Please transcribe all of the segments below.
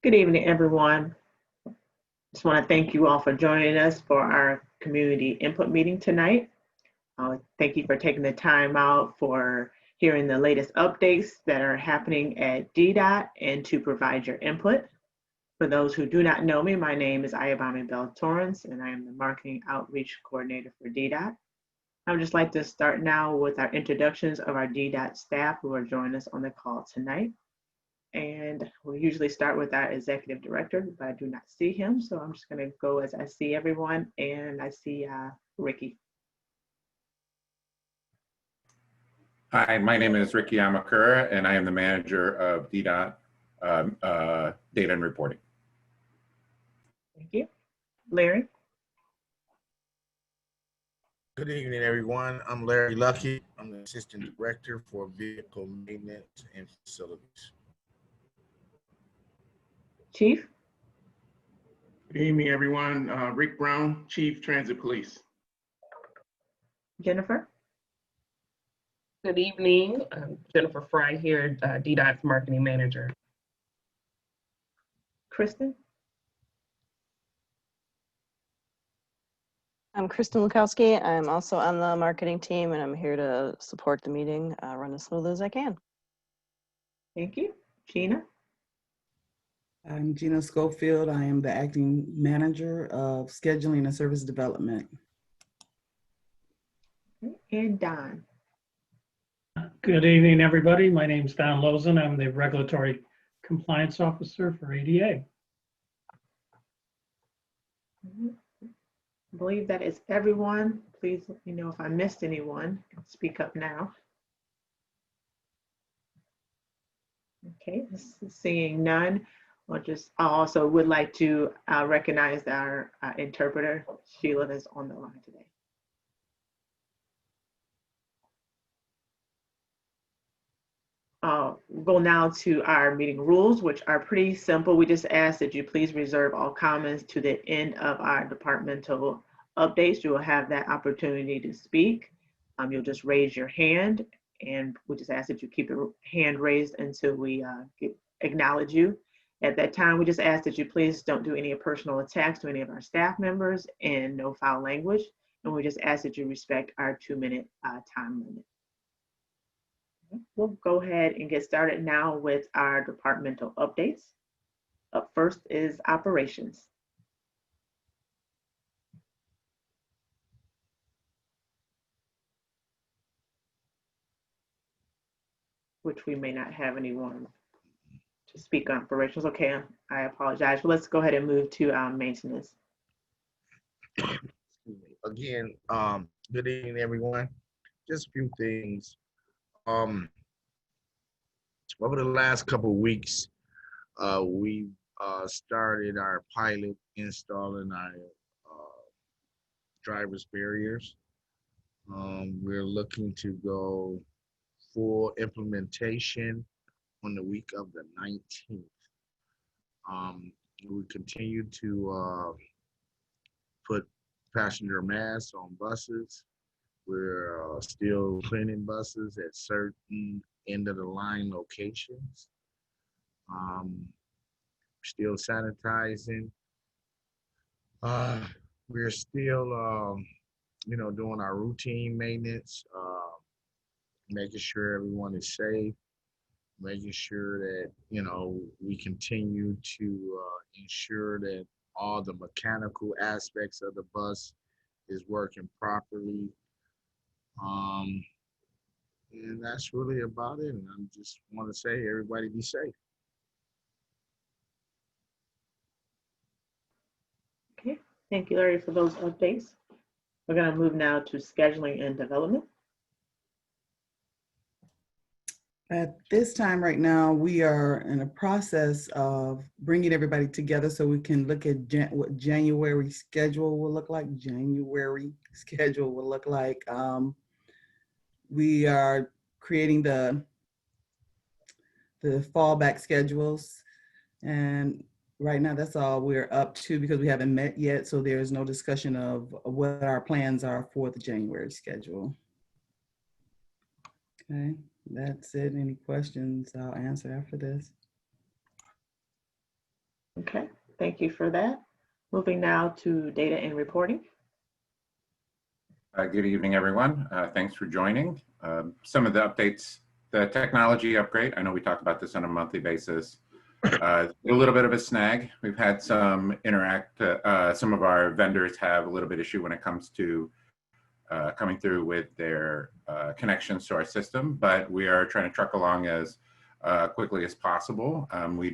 Good evening, everyone. Just want to thank you all for joining us for our community input meeting tonight. Thank you for taking the time out for hearing the latest updates that are happening at DDOT and to provide your input. For those who do not know me, my name is Ayabami Bell-Torrance, and I am the Marketing Outreach Coordinator for DDOT. I would just like to start now with our introductions of our DDOT staff who are joining us on the call tonight. And we usually start with our executive director, but I do not see him. So I'm just going to go as I see everyone. And I see Ricky. Hi, my name is Ricky Amakura, and I am the manager of DDOT Data and Reporting. Thank you. Larry. Good evening, everyone. I'm Larry Lucky. I'm the Assistant Director for Vehicle Maintenance and Facilities. Chief. Good evening, everyone. Rick Brown, Chief Transit Police. Jennifer. Good evening. Jennifer Fry here, DDOT's Marketing Manager. Kristen. I'm Kristen Lukowski. I'm also on the marketing team, and I'm here to support the meeting, run as smoothly as I can. Thank you. Gina. I'm Gina Schofield. I am the acting manager of scheduling and service development. And Don. Good evening, everybody. My name is Don Lozen. I'm the regulatory compliance officer for ADA. I believe that is everyone. Please let me know if I missed anyone. Speak up now. Okay, seeing none. I also would like to recognize our interpreter, Sheila, that's on the line today. Go now to our meeting rules, which are pretty simple. We just ask that you please reserve all comments to the end of our departmental updates. You will have that opportunity to speak. You'll just raise your hand, and we just ask that you keep your hand raised until we acknowledge you. At that time, we just ask that you please don't do any personal attacks to any of our staff members and no foul language. And we just ask that you respect our 2-minute time limit. We'll go ahead and get started now with our departmental updates. Up first is operations. Which we may not have anyone to speak on operations. Okay, I apologize. Well, let's go ahead and move to maintenance. Again, good evening, everyone. Just a few things. Over the last couple of weeks, we started our pilot installing our driver's barriers. We're looking to go full implementation on the week of the 19th. We continue to put passenger masks on buses. We're still cleaning buses at certain end of the line locations. Still sanitizing. We're still, doing our routine maintenance, making sure everyone is safe, making sure that, we continue to ensure that all the mechanical aspects of the bus is working properly. And that's really about it. And I just want to say, everybody be safe. Okay, thank you, Larry, for those updates. We're going to move now to scheduling and development. At this time right now, we are in a process of bringing everybody together so we can look at what January schedule will look like. We are creating the fallback schedules, and right now that's all we're up to because we haven't met yet, so there is no discussion of what our plans are for the January schedule. Okay, that's it. Any questions I'll answer after this. Okay, thank you for that. Moving now to data and reporting. Good evening, everyone. Thanks for joining. Some of the updates, the technology upgrade, I know we talk about this on a monthly basis. A little bit of a snag. We've had some some of our vendors have a little bit issue when it comes to coming through with their connections to our system, but we are trying to truck along as quickly as possible. We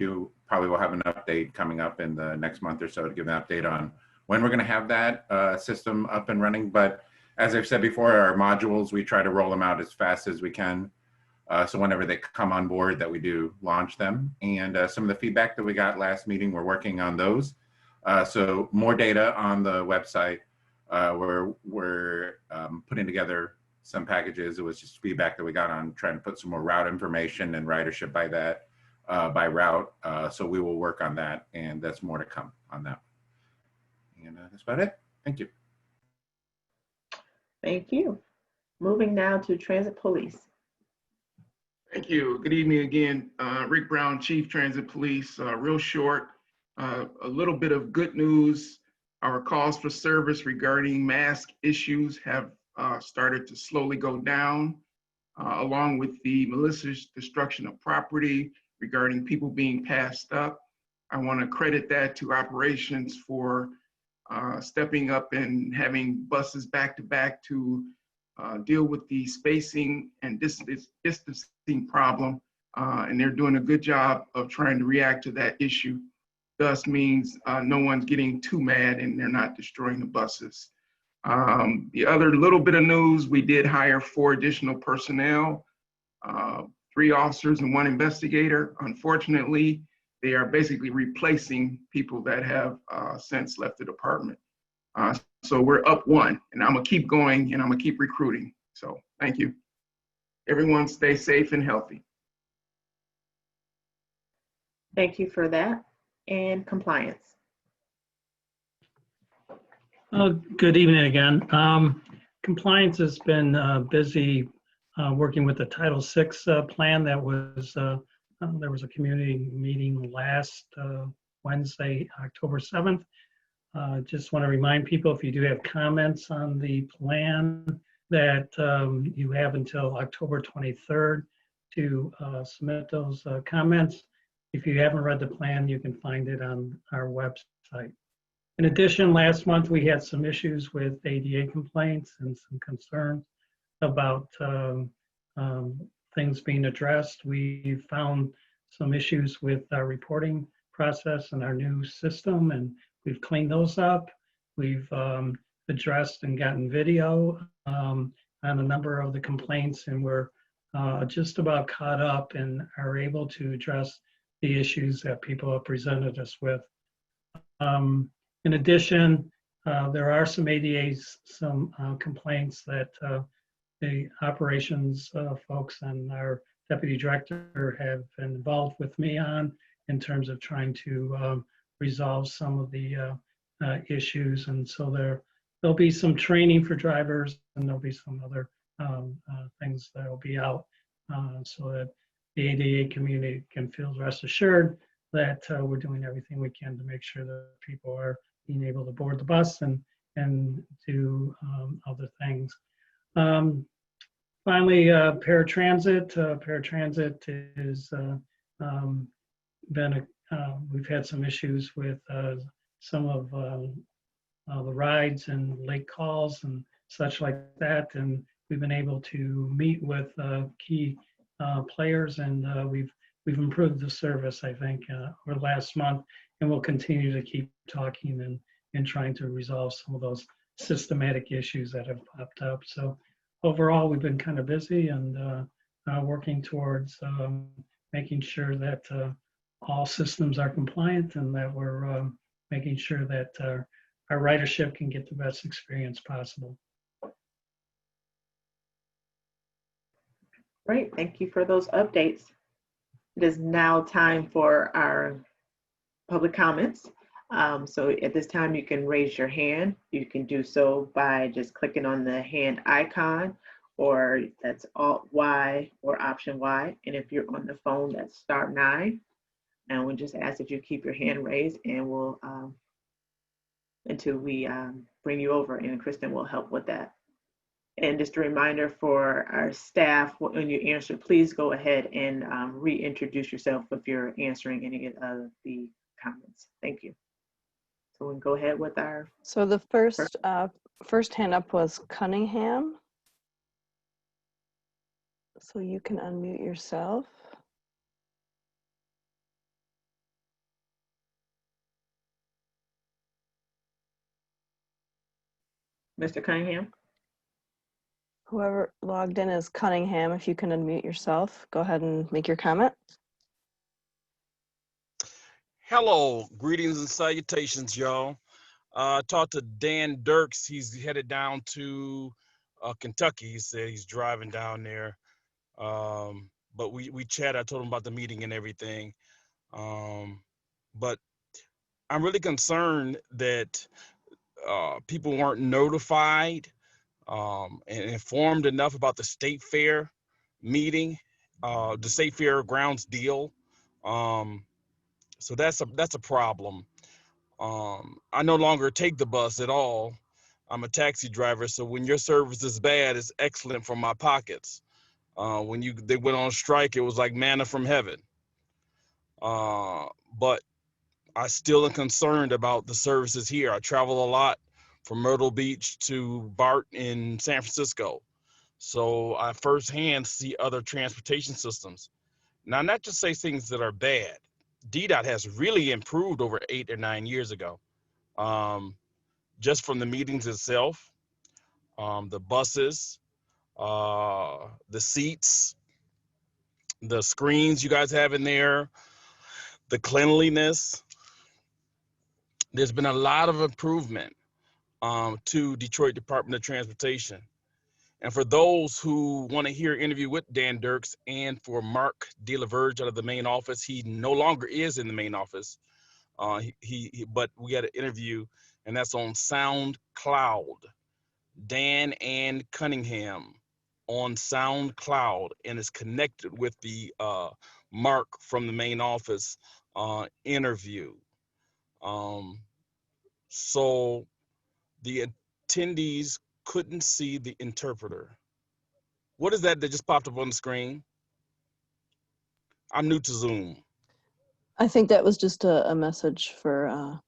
probably will have an update coming up in the next month or so to give an update on when we're going to have that system up and running. But as I've said before, our modules, we try to roll them out as fast as we can. So whenever they come on board that we do launch them. And some of the feedback that we got last meeting, we're working on those. So more data on the website. We're putting together some packages. It was just feedback that we got on trying to put some more route information and ridership by route. So we will work on that, and that's more to come on that. And that's about it. Thank you. Thank you. Moving now to Transit Police. Thank you. Good evening again. Rick Brown, Chief Transit Police. Real short, a little bit of good news. Our calls for service regarding mask issues have started to slowly go down, along with the malicious destruction of property regarding people being passed up. I want to credit that to operations for stepping up and having buses back to back to deal with the spacing and distancing problem. And they're doing a good job of trying to react to that issue. Thus means no one's getting too mad and they're not destroying the buses. The other little bit of news, we did hire 4 additional personnel, 3 officers and 1 investigator. Unfortunately, they are basically replacing people that have since left the department. So we're up 1, and I'm gonna keep going and I'm gonna keep recruiting. So thank you. Everyone stay safe and healthy. Thank you for that. And compliance. Good evening again. Compliance has been busy working with the Title VI plan that was, there was a community meeting last Wednesday, October 7th. Just want to remind people, if you do have comments on the plan, that you have until October 23rd to submit those comments. If you haven't read the plan, you can find it on our website. In addition, last month we had some issues with ADA complaints and some concerns about things being addressed. We found some issues with our reporting process and our new system, and we've cleaned those up. We've addressed and gotten video on a number of the complaints, and we're just about caught up and are able to address the issues that people have presented us with. In addition, there are some ADAs, some complaints that the operations folks and our deputy director have been involved with me on in terms of trying to resolve some of the issues. And so there'll be some training for drivers, and there'll be some other things that will be out so that the ADA community can feel rest assured that we're doing everything we can to make sure that people are being able to board the bus and do other things. Finally, paratransit. Paratransit is we've had some issues with some of the rides and late calls and such like that, and we've been able to meet with key players, and we've improved the service, I think, over last month, and we'll continue to keep talking and trying to resolve some of those systematic issues that have popped up. So overall, we've been kind of busy and working towards making sure that all systems are compliant and that we're making sure that our ridership can get the best experience possible. Great, thank you for those updates. It is now time for our public comments. So at this time, you can raise your hand. You can do so by just clicking on the hand icon, or that's Alt Y or Option Y. And if you're on the phone, that's *9. And we just ask that you keep your hand raised, and we'll until we bring you over, and Kristen will help with that. And just a reminder for our staff, when you answer, please go ahead and reintroduce yourself if you're answering any of the comments. Thank you. So we can go ahead with our. So the first hand up was Cunningham. So you can unmute yourself. Mr. Cunningham. Whoever logged in is Cunningham. If you can unmute yourself, go ahead and make your comment. Hello, greetings and salutations, y'all. I talked to Dan Dirks. He's headed down to Kentucky. He said he's driving down there. But we chatted. I told him about the meeting and everything. But I'm really concerned that people weren't notified and informed enough about the State Fair meeting, the State Fair grounds deal. So that's a problem. I no longer take the bus at all. I'm a taxi driver, so when your service is bad, it's excellent for my pockets. When they went on strike, it was like manna from heaven. But I still am concerned about the services here. I travel a lot from Myrtle Beach to BART in San Francisco. So I firsthand see other transportation systems. Now, not to say things that are bad. DDOT has really improved over 8 or 9 years ago. Just from the meetings itself, the buses, the seats, the screens you guys have in there, the cleanliness. There's been a lot of improvement to Detroit Department of Transportation. And for those who want to hear an interview with Dan Dirks and for Mark DeLaverge out of the main office, he no longer is in the main office. But we had an interview, and that's on SoundCloud. Dan and Cunningham on SoundCloud, and is connected with the Mark from the main office interview. So the attendees couldn't see the interpreter. What is that just popped up on the screen? I'm new to Zoom. I think that was just a message for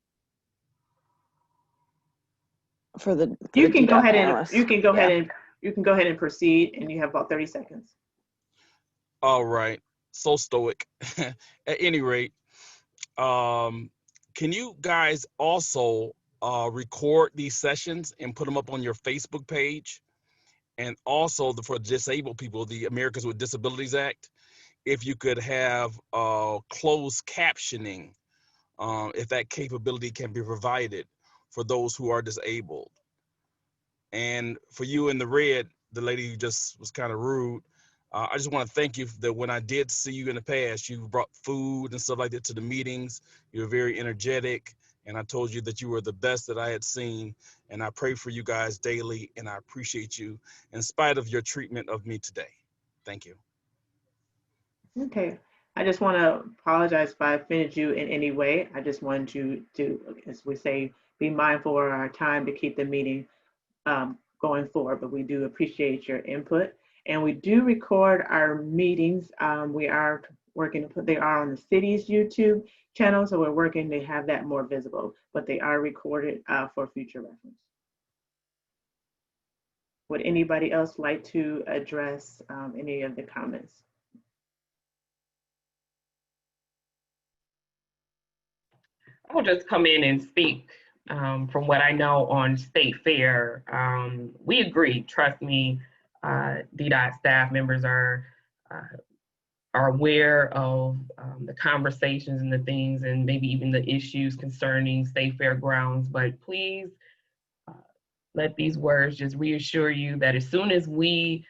the. You can go ahead and analysts. you can go ahead and proceed, and you have about 30 seconds. All right, so stoic. At any rate, can you guys also record these sessions and put them up on your Facebook page? And also for disabled people, the Americans with Disabilities Act, if you could have closed captioning, if that capability can be provided for those who are disabled. And for you in the red, the lady who just was kind of rude, I just want to thank you that when I did see you in the past, you brought food and stuff like that to the meetings. You were very energetic. And I told you that you were the best that I had seen. And I pray for you guys daily. And I appreciate you in spite of your treatment of me today. Thank you. Okay. I just want to apologize if I offended you in any way. I just wanted you to, as we say, be mindful of our time to keep the meeting going forward. But we do appreciate your input. And we do record our meetings. We are working to put, they are on the city's YouTube channel, so we're working to have that more visible, but they are recorded for future reference. Would anybody else like to address any of the comments? I'll just come in and speak from what I know on State Fair. We agree, trust me, DDOT staff members are aware of the conversations and the things and maybe even the issues concerning State Fair grounds, but please let these words just reassure you that as soon as we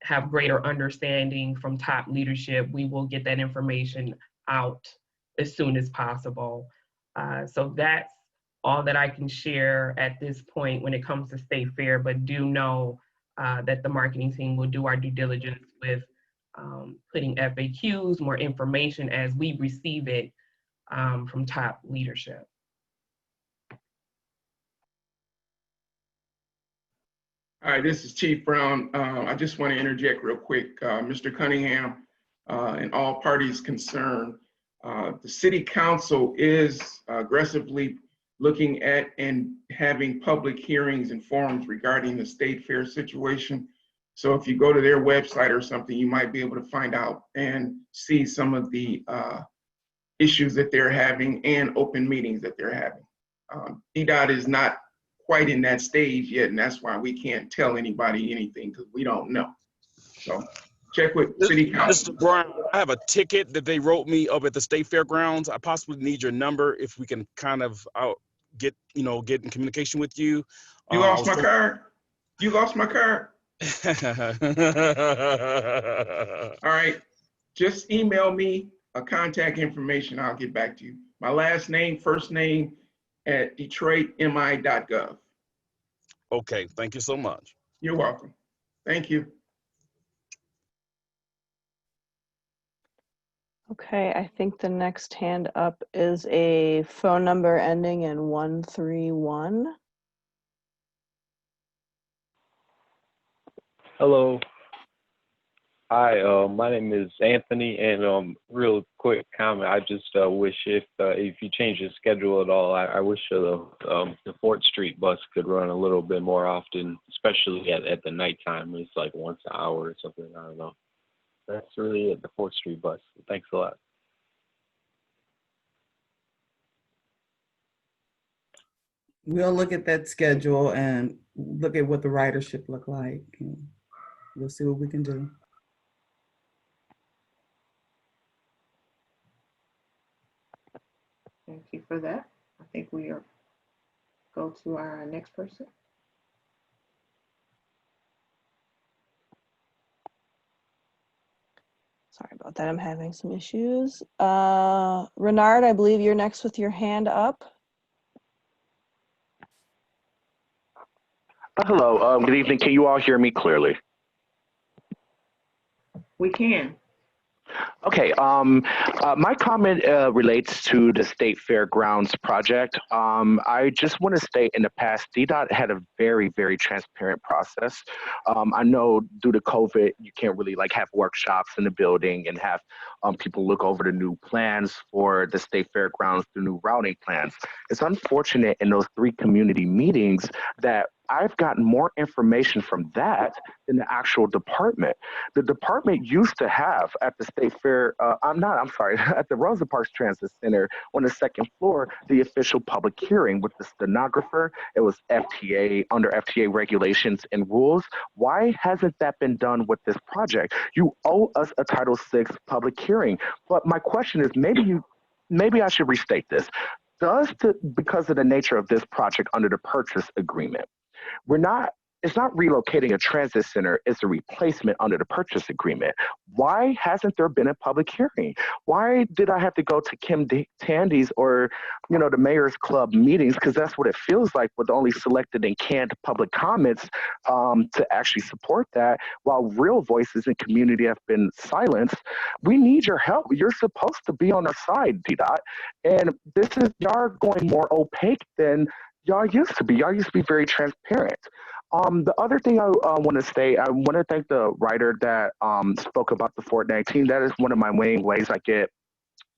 have greater understanding from top leadership, we will get that information out as soon as possible. So that's all that I can share at this point when it comes to State Fair, but do know that the marketing team will do our due diligence with putting FAQs, more information as we receive it from top leadership. All right, this is Chief Brown. I just want to interject real quick. Mr. Cunningham and all parties concerned, the City Council is aggressively looking at and having public hearings and forums regarding the State Fair situation. So if you go to their website or something, you might be able to find out and see some of the issues that they're having and open meetings that they're having. DDOT is not quite in that stage yet, and that's why we can't tell anybody anything, because we don't know. So check with City Council. Mr. Brown, I have a ticket that they wrote me up at the State Fairgrounds. I possibly need your number if we can kind of get in communication with you. You lost my card? You lost my card? All right, just email me a contact information. I'll get back to you. My last name, first name at detroitmi.gov. Okay, thank you so much. You're welcome. Thank you. Okay, I think the next hand up is a phone number ending in 131. Hello. Hi, my name is Anthony, and real quick comment. I just wish if you change the schedule at all, I wish the 4th Street bus could run a little bit more often, especially at the nighttime. It's like once an hour or something. I don't know. That's really it, the 4th Street bus. Thanks a lot. We'll look at that schedule and look at what the ridership look like. And we'll see what we can do. Thank you for that. I think we are go to our next person. Sorry about that. I'm having some issues. Renard, I believe you're next with your hand up. Hello, good evening. Can you all hear me clearly? We can. Okay, my comment relates to the State Fairgrounds project. I just want to state in the past, DDOT had a very, very transparent process. I know due to COVID, you can't really have workshops in the building and have people look over the new plans for the State Fairgrounds, the new routing plans. It's unfortunate in those 3 community meetings that I've gotten more information from that than the actual department. The department used to have at the State Fair, at the Rosa Parks Transit Center on the 2nd floor, the official public hearing with the stenographer. It was FTA, under FTA regulations and rules. Why hasn't that been done with this project? You owe us a Title VI public hearing. But my question is, maybe I should restate this. Because of the nature of this project under the purchase agreement, it's not relocating a transit center, it's a replacement under the purchase agreement. Why hasn't there been a public hearing? Why did I have to go to Kim Tandy's or, the Mayor's Club meetings? Because that's what it feels like, with only selected and canned public comments to actually support that, while real voices in community have been silenced. We need your help. You're supposed to be on our side, DDOT. And y'all are going more opaque than y'all used to be. Y'all used to be very transparent. The other thing I want to say, I want to thank the writer that spoke about the Fort 19. That is one of my main ways I get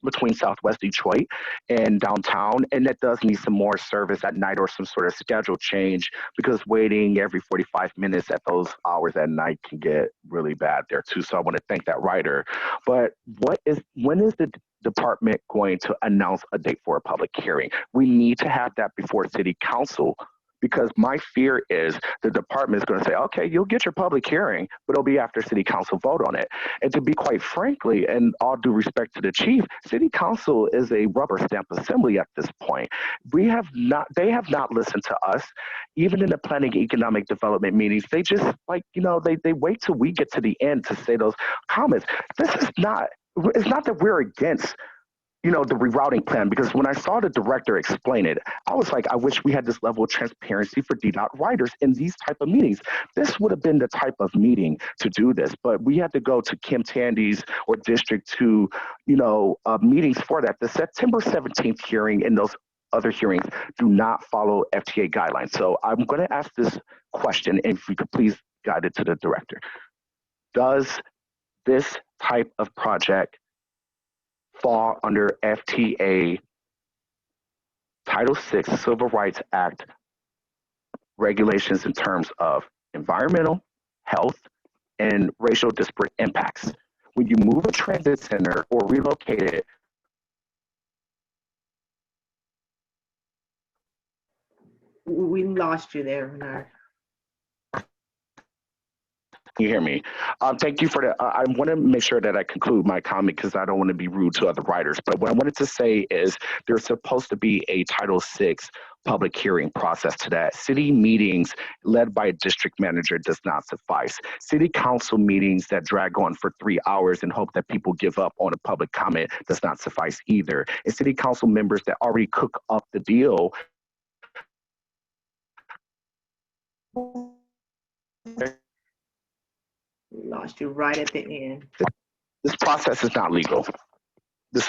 between Southwest Detroit and downtown, and that does need some more service at night or some sort of schedule change, because waiting every 45 minutes at those hours at night can get really bad there too. So I want to thank that writer. But when is the department going to announce a date for a public hearing? We need to have that before City Council, because my fear is the department is going to say, okay, you'll get your public hearing, but it'll be after City Council vote on it. And to be quite frankly, and all due respect to the chief, City Council is a rubber stamp assembly at this point. They have not listened to us. Even in the planning economic development meetings, they just they wait till we get to the end to say those comments. It's not that we're against the rerouting plan, because when I saw the director explain it, I was like, I wish we had this level of transparency for DDOT writers in these type of meetings. This would have been the type of meeting to do this, but we had to go to Kim Tandy's or District 2, meetings for that. The September 17th hearing and those other hearings do not follow FTA guidelines. So I'm going to ask this question, and if you could please guide it to the director. Does this type of project fall under FTA Title VI Civil Rights Act regulations in terms of environmental, health, and racial disparate impacts? When you move a transit center or relocate it, We lost you there, Renard. you hear me? Thank you for that. I want to make sure that I conclude my comment because I don't want to be rude to other writers. But what I wanted to say is there's supposed to be a Title VI public hearing process to that. City meetings led by a district manager does not suffice. City council meetings that drag on for 3 hours and hope that people give up on a public comment does not suffice either. And city council members that already cook up the deal Lost you right at the end. this process is not legal.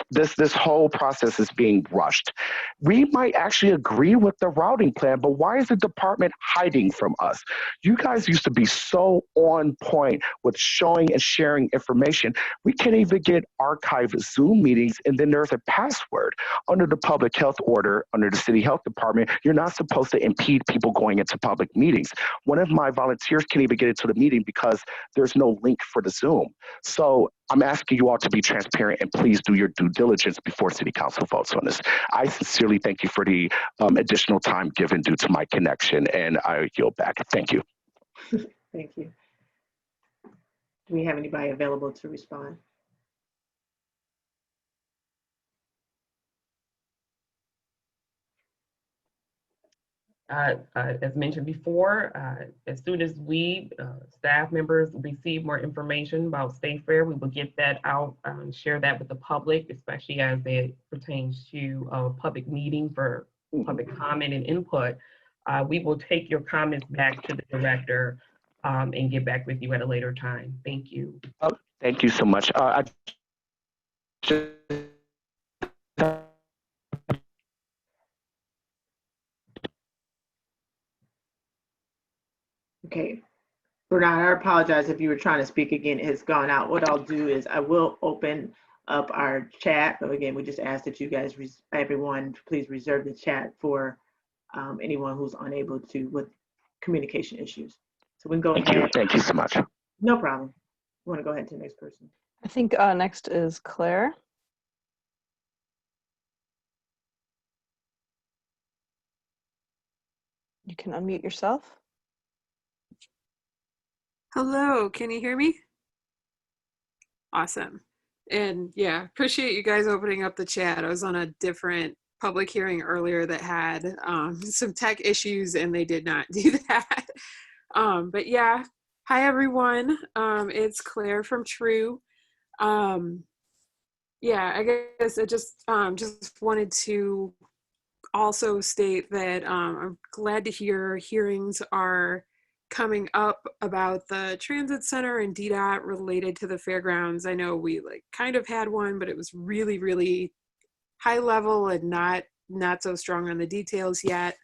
This whole process is being rushed. We might actually agree with the routing plan, but why is the department hiding from us? You guys used to be so on point with showing and sharing information. We can't even get archived Zoom meetings, and then there's a password. Under the public health order, under the city health department, you're not supposed to impede people going into public meetings. One of my volunteers can't even get into the meeting because there's no link for the Zoom. So I'm asking you all to be transparent and please do your due diligence before city council votes on this. I sincerely thank you for the additional time given due to my connection, and I yield back. Thank you. Thank you. Do we have anybody available to respond? As mentioned before, as soon as we, staff members, receive more information about State Fair, we will get that out and share that with the public, especially as it pertains to a public meeting for public comment and input. We will take your comments back to the director and get back with you at a later time. Thank you. Thank you so much. Okay. Bernard, I apologize if you were trying to speak again. It has gone out. What I'll do is I will open up our chat. But again, we just ask that you guys, everyone, please reserve the chat for anyone who's unable to with communication issues. So we can go ahead. Thank you so much. No problem. You want to go ahead to the next person? I think next is Claire. You can unmute yourself. Hello, can you hear me? Awesome. And yeah, appreciate you guys opening up the chat. I was on a different public hearing earlier that had some tech issues and they did not do that. But yeah, hi everyone. It's Claire from True. Yeah, I guess I just wanted to also state that I'm glad to hear hearings are coming up about the transit center and DDOT related to the fairgrounds. I know we kind of had one, but it was really, really high level and not so strong on the details yet.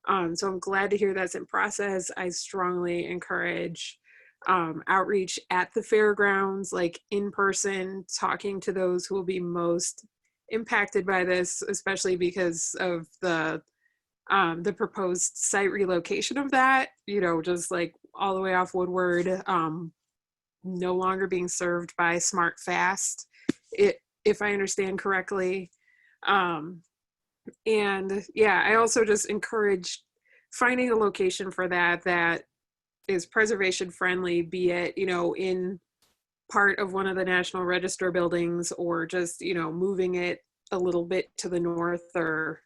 So I'm glad to hear that's in process. I strongly encourage outreach at the fairgrounds, like in person, talking to those who will be most impacted by this, especially because of the proposed site relocation of that, just all the way off Woodward, no longer being served by Smart Fast, if I understand correctly. And yeah, I also just encourage finding a location for that is preservation friendly, be it, in part of one of the National Register buildings or just, moving it a little bit to the north or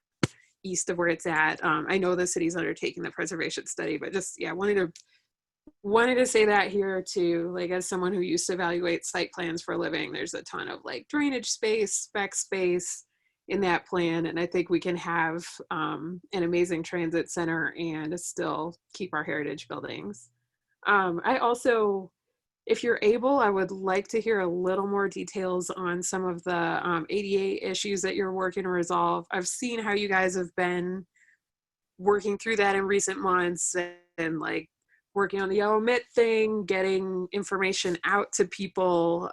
east of where it's at. I know the city's undertaking the preservation study, but just, yeah, wanted to say that here too, as someone who used to evaluate site plans for a living, there's a ton of drainage space, spec space, in that plan. And I think we can have an amazing transit center and still keep our heritage buildings. I also, if you're able, I would like to hear a little more details on some of the ADA issues that you're working to resolve. I've seen how you guys have been working through that in recent months and like working on the yellow mitt thing, getting information out to people,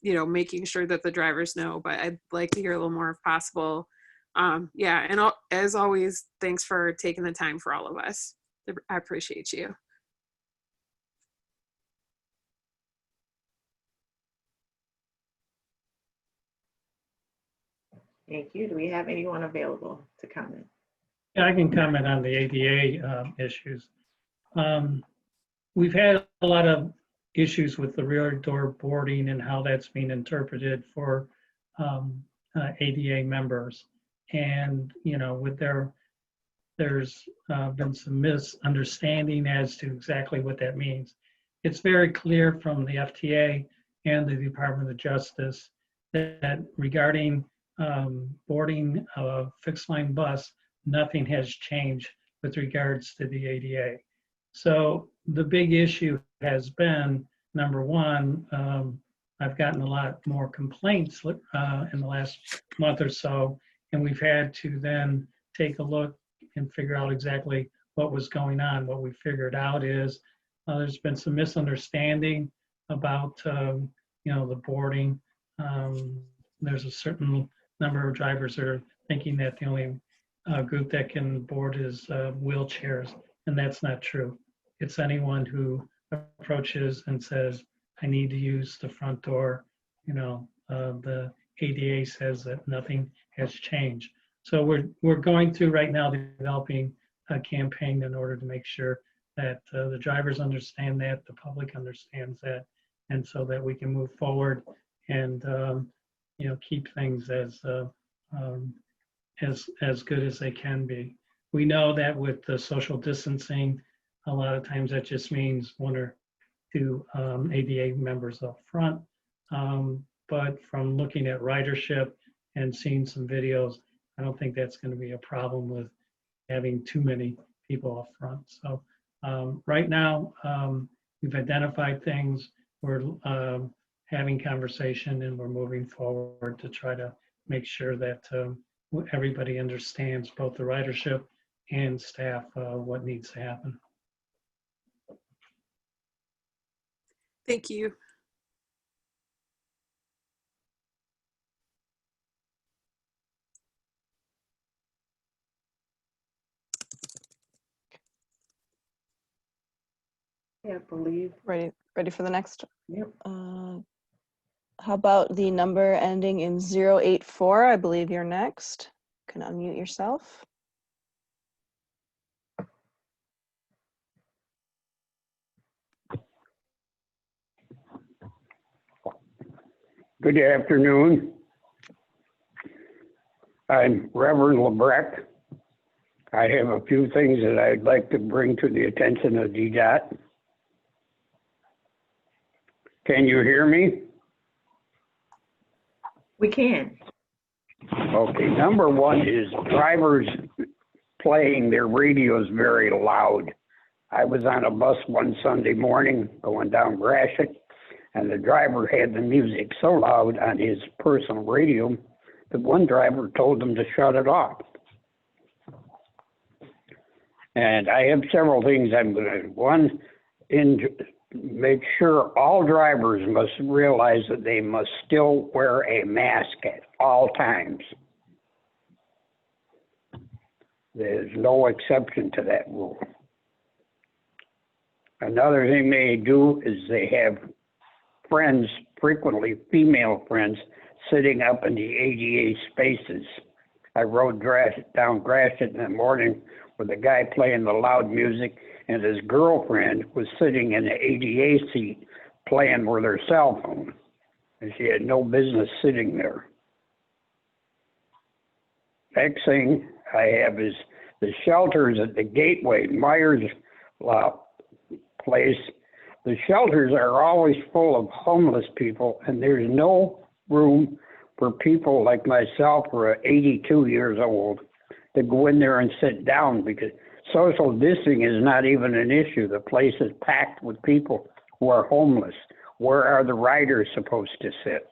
you know, making sure that the drivers know, but I'd like to hear a little more if possible. Yeah, and as always, thanks for taking the time for all of us. I appreciate you. Thank you. Do we have anyone available to comment? Yeah, I can comment on the ADA issues. We've had a lot of issues with the rear door boarding and how that's being interpreted for ADA members. And, you know, with there's been some misunderstanding as to exactly what that means. It's very clear from the FTA and the Department of Justice that regarding boarding a fixed line bus, nothing has changed with regards to the ADA. So the big issue has been, number one, I've gotten a lot more complaints in the last month or so, and we've had to then take a look and figure out exactly what was going on. What we figured out is there's been some misunderstanding about you know, the boarding. There's a certain number of drivers that are thinking that the only group that can board is wheelchairs, and that's not true. It's anyone who approaches and says, I need to use the front door. You know, the ADA says that nothing has changed. So we're going through right now developing a campaign in order to make sure that the drivers understand that, the public understands that, and so that we can move forward and you know, keep things as good as they can be. We know that with the social distancing, a lot of times that just means one or two ADA members up front. But from looking at ridership and seeing some videos, I don't think that's going to be a problem with having too many people up front. So right now, we've identified things. We're having conversation and we're moving forward to try to make sure that everybody understands, both the ridership and staff, what needs to happen. Thank you. Yeah, I believe. Ready for the next? Yep. How about the number ending in 084? I believe you're next. You can unmute yourself. Good afternoon. I'm Reverend LeBrecq. I have a few things that I'd like to bring to the attention of DDOT. Can you hear me? We can. Okay, number one is drivers playing their radios very loud. I was on a bus one Sunday morning going down Gratiot, and the driver had the music so loud on his personal radio that one driver told him to shut it off. And I have several things I'm going to, one, make sure all drivers must realize that they must still wear a mask at all times. There's no exception to that rule. Another thing they do is they have friends, frequently female friends, sitting up in the ADA spaces. I rode down Gratiot in the morning with a guy playing the loud music, and his girlfriend was sitting in the ADA seat playing with her cell phone. And she had no business sitting there. Next thing I have is the shelters at the Gateway, Myers place. The shelters are always full of homeless people, and there's no room for people like myself who are 82 years old to go in there and sit down, because social distancing is not even an issue. The place is packed with people who are homeless. Where are the riders supposed to sit?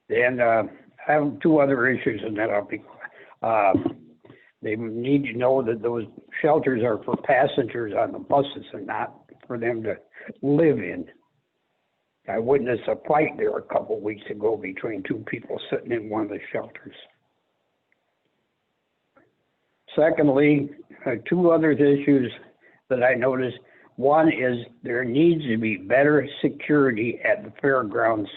And I have two other issues, and then I'll be. They need to know that those shelters are for passengers on the buses and not for them to live in. I witnessed a fight there a couple of weeks ago between two people sitting in one of the shelters. Secondly, two other issues that I noticed. One is there needs to be better security at the fairgrounds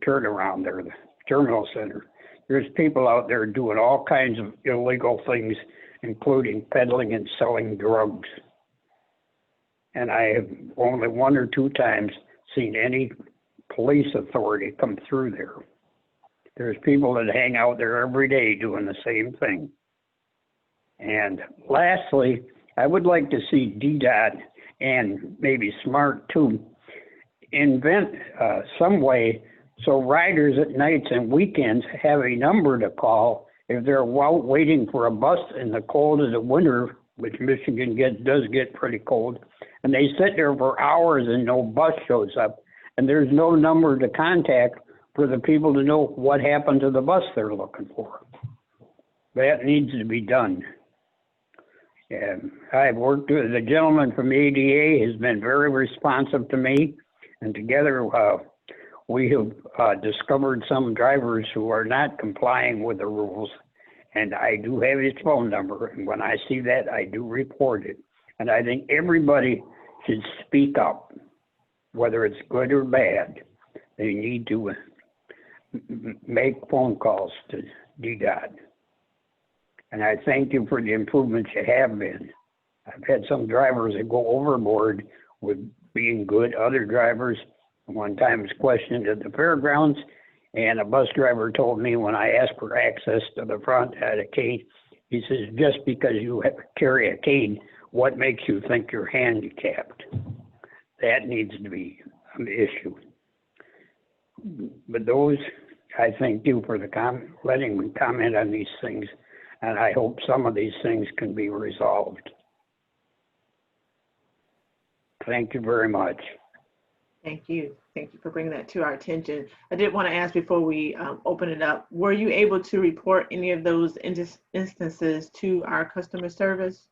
turnaround there, the terminal center. There's people out there doing all kinds of illegal things, including peddling and selling drugs. And I have only one or two times seen any police authority come through there. There's people that hang out there every day doing the same thing. And lastly, I would like to see DDOT and maybe SMART too invent some way so riders at nights and weekends have a number to call if they're waiting for a bus in the cold of the winter, which Michigan does get pretty cold, and they sit there for hours and no bus shows up, and there's no number to contact for the people to know what happened to the bus they're looking for. That needs to be done. And I've worked with the gentleman from ADA, has been very responsive to me, and together we have discovered some drivers who are not complying with the rules, and I do have his phone number, and when I see that, I do report it. And I think everybody should speak up, whether it's good or bad. They need to make phone calls to DDOT. And I thank you for the improvements you have been. I've had some drivers that go overboard with being good. Other drivers, one time was questioned at the fairgrounds, and a bus driver told me when I asked for access to the front at a cane, he says, just because you carry a cane, what makes you think you're handicapped? That needs to be an issue. But those, I thank you for the letting me comment on these things, and I hope some of these things can be resolved. Thank you very much. Thank you. Thank you for bringing that to our attention. I did want to ask before we open it up, were you able to report any of those instances to our customer service?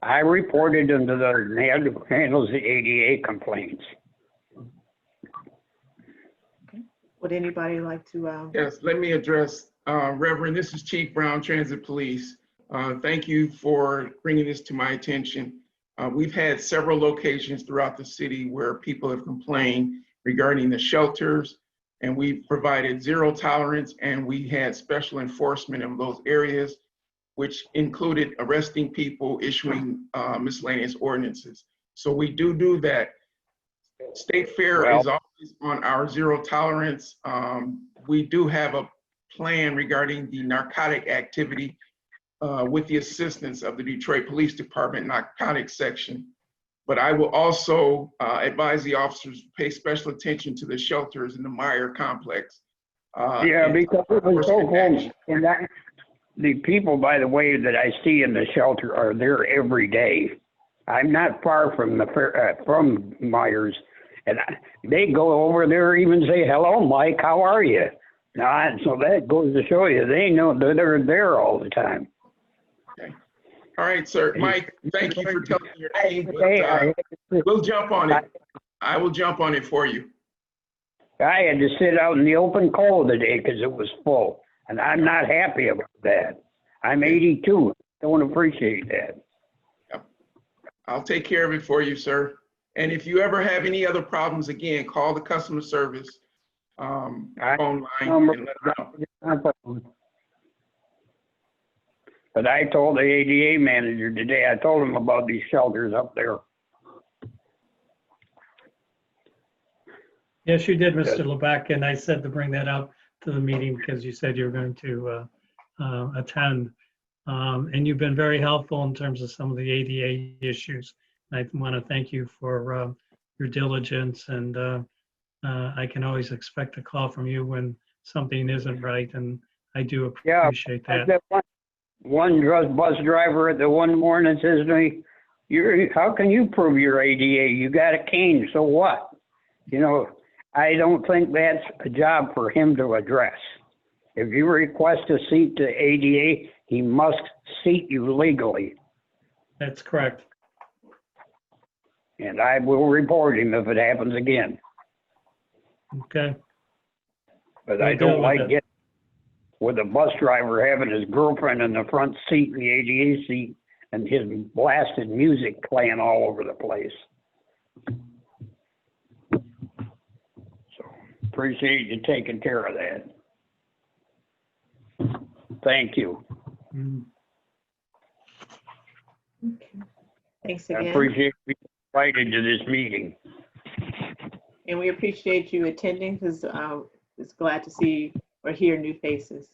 I reported them to the handles the ADA complaints. Okay. Would anybody like to? Yes, let me address, Reverend, this is Chief Brown, Transit Police. Thank you for bringing this to my attention. We've had several locations throughout the city where people have complained regarding the shelters, and we've provided zero tolerance, and we had special enforcement in those areas, which included arresting people, issuing miscellaneous ordinances. So we do that. State Fair is always on our zero tolerance. We do have a plan regarding the narcotic activity with the assistance of the Detroit Police Department narcotics section. But I will also advise the officers to pay special attention to the shelters in the Meyer complex. Yeah, because it was so cold. And the people, by the way, that I see in the shelter are there every day. I'm not far from from Myers, and they go over there, even say, "Hello, Mike, how are you?" Now, so that goes to show you they know that they're there all the time. Okay. All right, sir. Mike, thank you for telling me your name. But, we'll jump on it. I will jump on it for you. I had to sit out in the open cold today because it was full, and I'm not happy about that. I'm 82. Don't appreciate that. Yep. I'll take care of it for you, sir. And if you ever have any other problems, again, call the customer service phone line and let them know. But I told the ADA manager today, I told him about these shelters up there. Yes, you did, Mr. Lebec, and I said to bring that up to the meeting because you said you were going to attend. And you've been very helpful in terms of some of the ADA issues. I want to thank you for your diligence and I can always expect a call from you when something isn't right, and I do Yeah, appreciate like that. that bus driver the one morning says to me, how can you prove you're ADA? You got a cane, so what? You know, I don't think that's a job for him to address. If you request a seat to ADA, he must seat you legally. That's correct. And I will report him if it happens again. Okay. But We'll I deal don't with like it. getting with a bus driver having his girlfriend in the front seat in the ADA seat and his blasted music playing all over the place. So appreciate you taking care of that. Thank you. Mm. Okay. Thanks I again. appreciate being invited to this meeting. And we appreciate you attending because it's glad to see or hear new faces.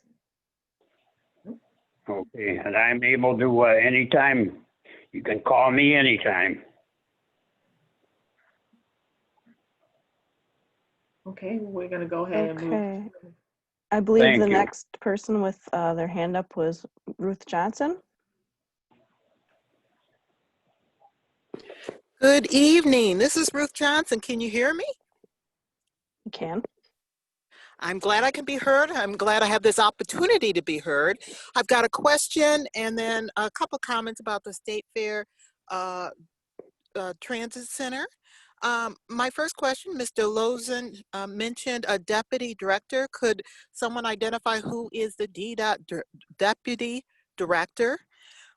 Okay, and I'm able to anytime. You can call me anytime. Okay, we're going to go ahead and move. Okay. I believe Thank the you. next person with their hand up was Ruth Johnson. Good evening. This is Ruth Johnson. Can you hear me? You can. I'm glad I can be heard. I'm glad I have this opportunity to be heard. I've got a question and then a couple comments about the State Fair Transit Center. My first question, Mr. Lozen mentioned a deputy director. Could someone identify who is the DDOT deputy director?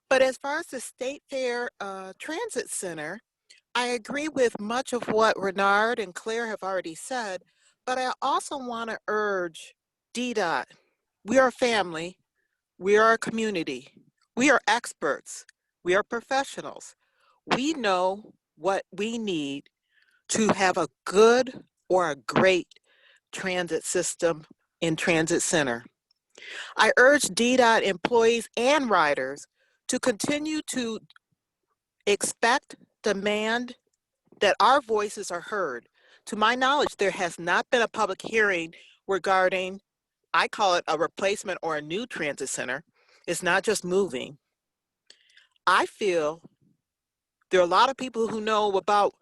But as far as the State Fair Transit Center, I agree with much of what Renard and Claire have already said, but I also want to urge DDOT. We are a family. We are a community. We are experts. We are professionals. We know what we need to have a good or a great transit system in Transit Center. I urge DDOT employees and riders to continue to expect, demand that our voices are heard. To my knowledge, there has not been a public hearing regarding, I call it a replacement or a new transit center. It's not just moving. I feel there are a lot of people who know about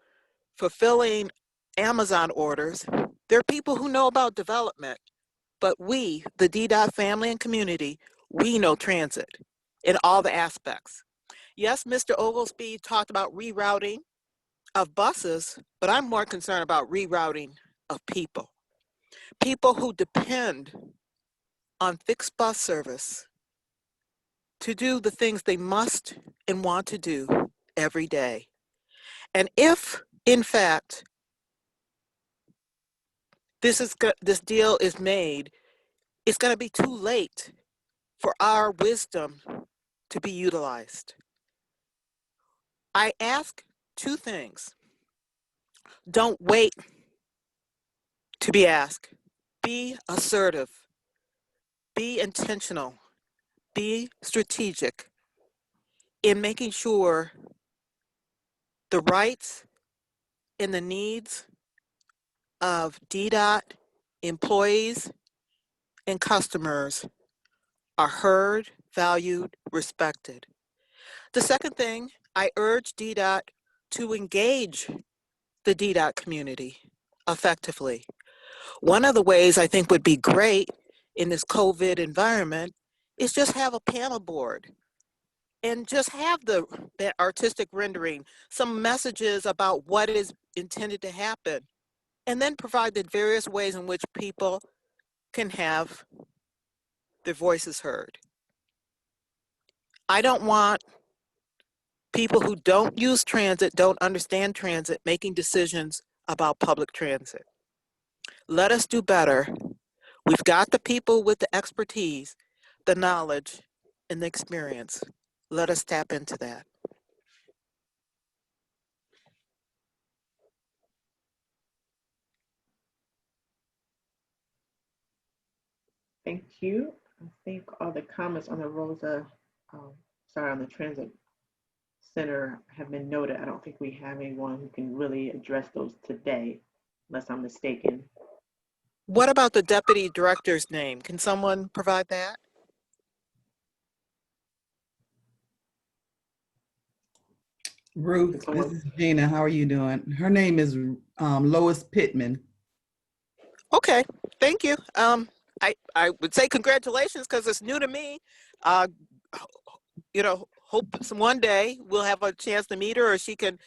fulfilling Amazon orders. There are people who know about development, but we, the DDOT family and community, we know transit in all the aspects. Yes, Mr. Oglesby talked about rerouting of buses, but I'm more concerned about rerouting of people. People who depend on fixed bus service to do the things they must and want to do every day. And if, in fact, this deal is made, it's going to be too late for our wisdom to be utilized. I ask two things. Don't wait to be asked. Be assertive. Be intentional. Be strategic in making sure the rights and the needs of DDOT employees and customers are heard, valued, respected. The second thing, I urge DDOT to engage the DDOT community effectively. One of the ways I think would be great in this COVID environment is just have a panel board and just have that artistic rendering, some messages about what is intended to happen, and then provide the various ways in which people can have their voices heard. I don't want people who don't use transit, don't understand transit, making decisions about public transit. Let us do better. We've got the people with the expertise, the knowledge, and the experience. Let us tap into that. Thank you. I think all the comments on the on the transit center have been noted. I don't think we have anyone who can really address those today. unless I'm mistaken. What about the deputy director's name? Can someone provide that? Ruth, this is Gina. How are you doing? Her name is Lois Pittman. Okay, thank you. I would say congratulations because it's new to me. Uh, hope one day we'll have a chance to meet her or she can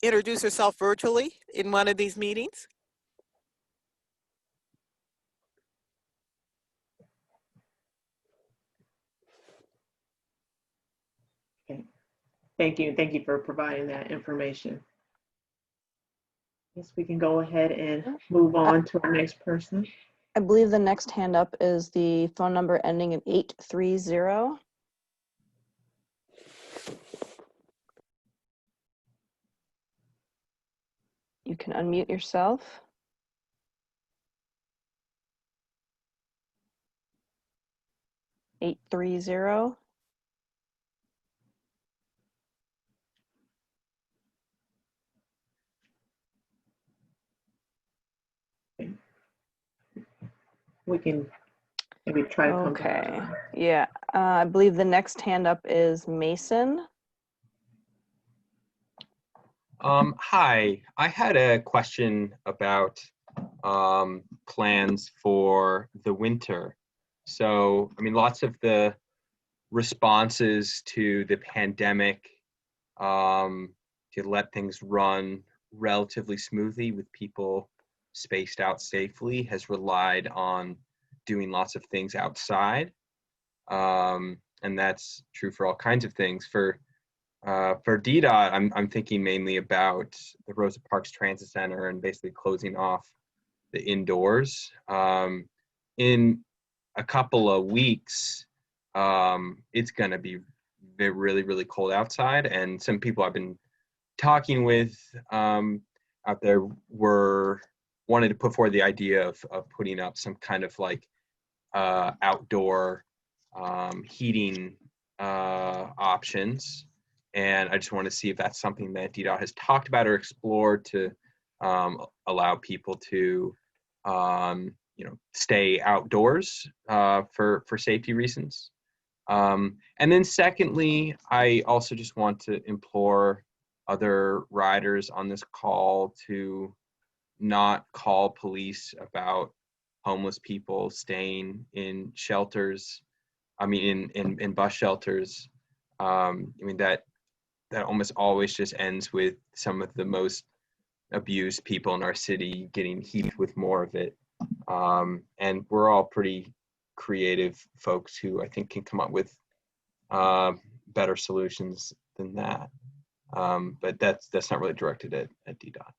introduce herself virtually in one of these meetings. Okay. Thank you. Thank you for providing that information. Yes, we can go ahead and move on to our next person. I believe the next hand up is the phone number ending in 830. You can unmute yourself. (830). We can maybe try to come back. Okay, yeah. I believe the next hand up is Mason. Hi, I had a question about plans for the winter. So, I mean, lots of the responses to the pandemic to let things run relatively smoothly with people spaced out safely has relied on doing lots of things outside. And that's true for all kinds of things. For DDOT, I'm thinking mainly about the Rosa Parks Transit Center and basically closing off the indoors. In a couple of weeks, it's going to be really, really cold outside. And some people I've been talking with out there wanted to put forward the idea of putting up some kind of like outdoor heating options. And I just want to see if that's something that DDOT has talked about or explored to allow people to, stay outdoors for safety reasons. And then secondly, I also just want to implore other riders on this call to not call police about homeless people staying in shelters. I mean, in bus shelters. I mean, that almost always just ends with some of the most abused people in our city getting heaped with more of it. And we're all pretty creative folks who I think can come up with better solutions than that. But that's not really directed at DDOT.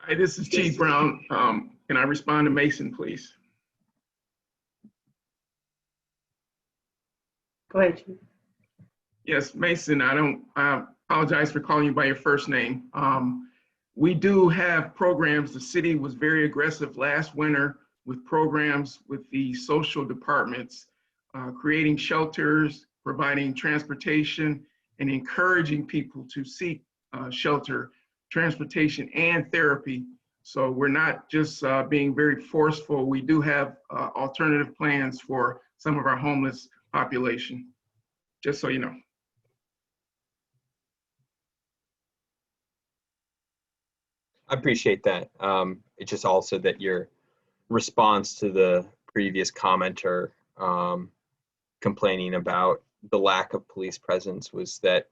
Hi, this is Chief Brown. Can I respond to Mason, please? Go ahead, Chief. Yes, Mason, I apologize for calling you by your first name. We do have programs. The city was very aggressive last winter with programs with the social departments, creating shelters, providing transportation, and encouraging people to seek shelter, transportation, and therapy. So we're not just being very forceful. We do have alternative plans for some of our homeless population, just so you know. I appreciate that. It's just also that your response to the previous commenter complaining about the lack of police presence was that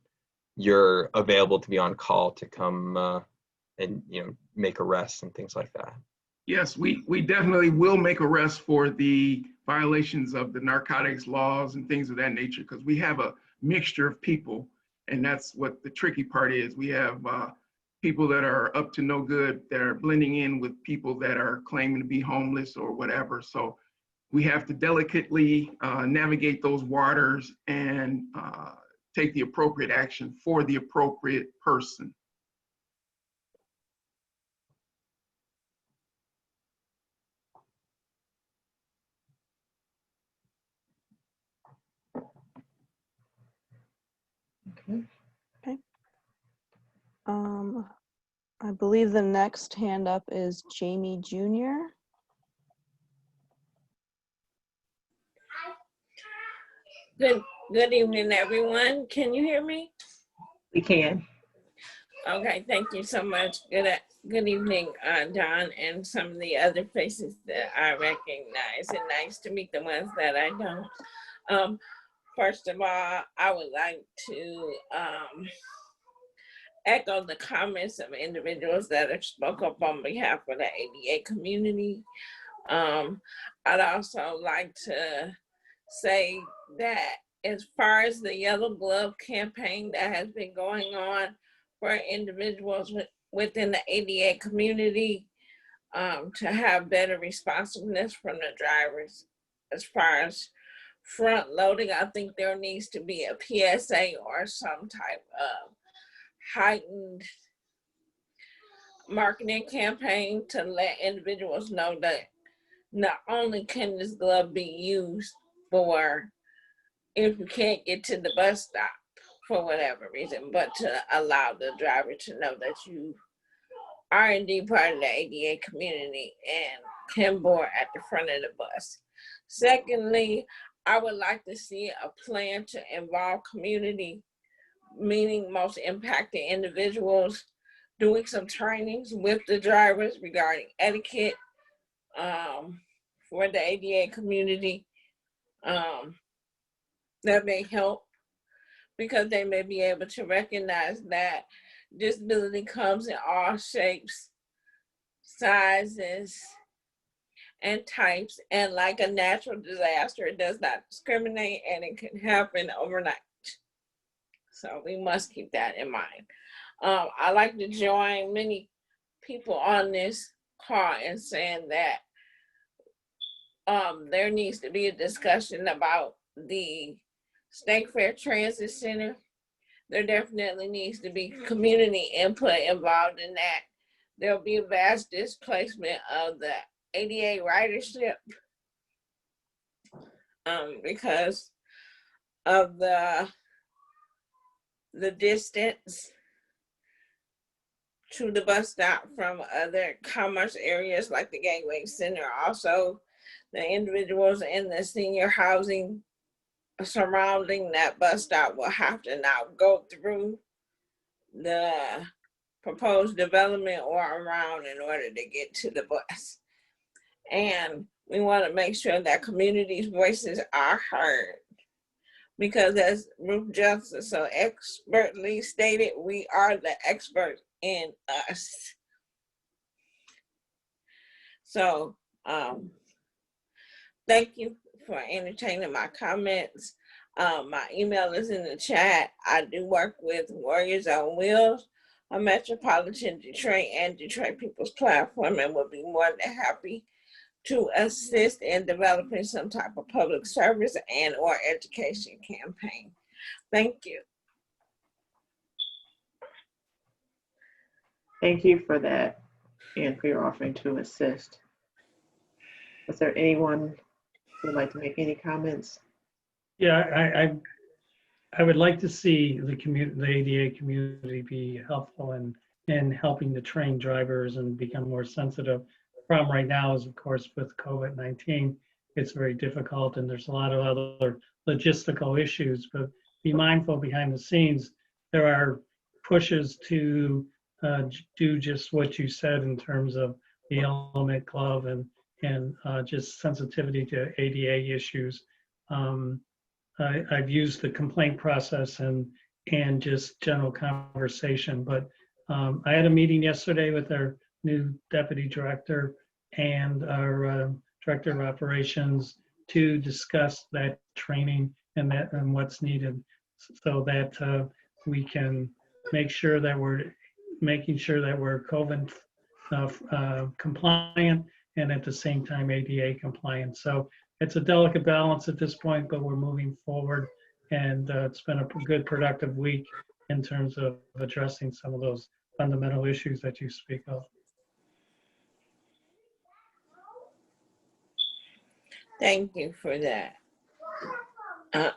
you're available to be on call to come and make arrests and things like that. Yes, we definitely will make arrests for the violations of the narcotics laws and things of that nature, because we have a mixture of people, and that's what the tricky part is. We have people that are up to no good, that are blending in with people that are claiming to be homeless or whatever. So we have to delicately navigate those waters and take the appropriate action for the appropriate person. Okay. Okay. I believe the next hand up is Jaime Junior. Good evening, everyone. Can you hear me? We can. Okay, thank you so much. Good evening, Don, and some of the other faces that I recognize, and nice to meet the ones that I don't. First of all, I would like to echo the comments of individuals that have spoke up on behalf of the ADA community. I'd also like to say that as far as the Yellow Glove campaign that has been going on for individuals within the ADA community, to have better responsiveness from the drivers as far as front loading, I think there needs to be a PSA or some type of heightened marketing campaign to let individuals know that not only can this glove be used for if you can't get to the bus stop for whatever reason, but to allow the driver to know that you are indeed part of the ADA community and can board at the front of the bus. Secondly, I would like to see a plan to involve community, meaning most impacted individuals, doing some trainings with the drivers regarding etiquette for the ADA community. That may help because they may be able to recognize that disability comes in all shapes, sizes, and types, and like a natural disaster, it does not discriminate and it can happen overnight. So we must keep that in mind. I like to join many people on this call in saying that there needs to be a discussion about the State Fair Transit Center. There definitely needs to be community input involved in that. There'll be a vast displacement of the ADA ridership because of the distance to the bus stop from other commerce areas like the Gateway Center. Also, the individuals in the senior housing surrounding that bus stop will have to now go through the proposed development or around in order to get to the bus. And we want to make sure that communities' voices are heard. Because as Ruth Johnson so expertly stated, we are the experts in us. So thank you for entertaining my comments. My email is in the chat. I do work with Warriors on Wheels, a Metropolitan Detroit and Detroit People's Platform, and would be more than happy to assist in developing some type of public service and or education campaign. Thank you. Thank you for that and for your offering to assist. Is there anyone who would like to make any comments? Yeah, I would like to see the ADA community be helpful in helping to train drivers and become more sensitive. The problem right now is, of course, with COVID-19, it's very difficult and there's a lot of other logistical issues, but be mindful behind the scenes, there are pushes to do just what you said in terms of the element glove and just sensitivity to ADA issues. I've used the complaint process and just general conversation, but I had a meeting yesterday with our new deputy director and our director of operations to discuss that training and what's needed so that we can make sure that we're COVID compliant and at the same time ADA compliant. So it's a delicate balance at this point, but we're moving forward, and it's been a good productive week in terms of addressing some of those fundamental issues that you speak of. Thank you for that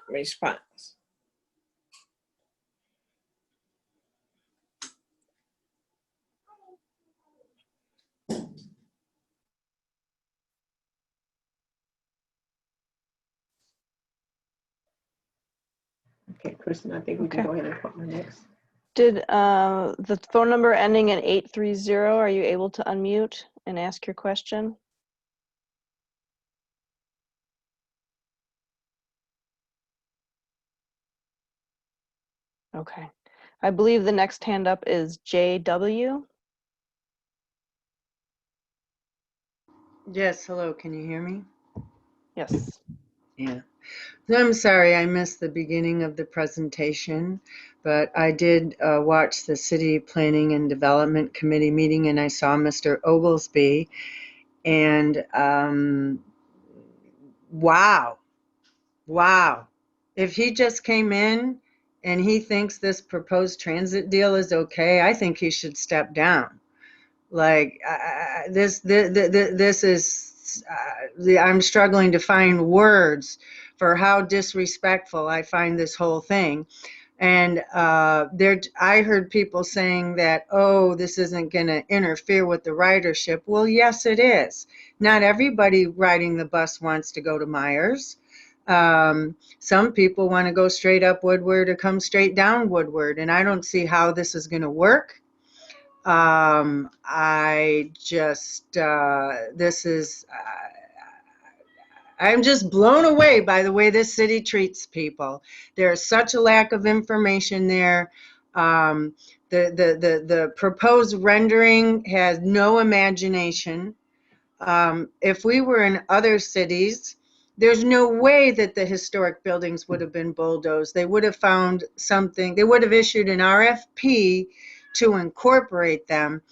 response. Okay, Kristen, I think we can go ahead and put my next. Did the phone number ending in 830, are you able to unmute and ask your question? Okay. I believe the next hand up is JW. Yes, hello, can you hear me? Yes. Yeah. I'm sorry I missed the beginning of the presentation, but I did watch the City Planning and Development Committee meeting, and I saw Mr. Oglesby, and wow. If he just came in and he thinks this proposed transit deal is okay, I think he should step down. Like this is, I'm struggling to find words for how disrespectful I find this whole thing. And I heard people saying that, oh, this isn't going to interfere with the ridership. Well, yes, it is. Not everybody riding the bus wants to go to Myers. Some people want to go straight up Woodward or come straight down Woodward, and I don't see how this is going to work. I just, I'm just blown away by the way this city treats people. There's such a lack of information there. The proposed rendering has no imagination. If we were in other cities, there's no way that the historic buildings would have been bulldozed. They would have found something, they would have issued an RFP to incorporate them.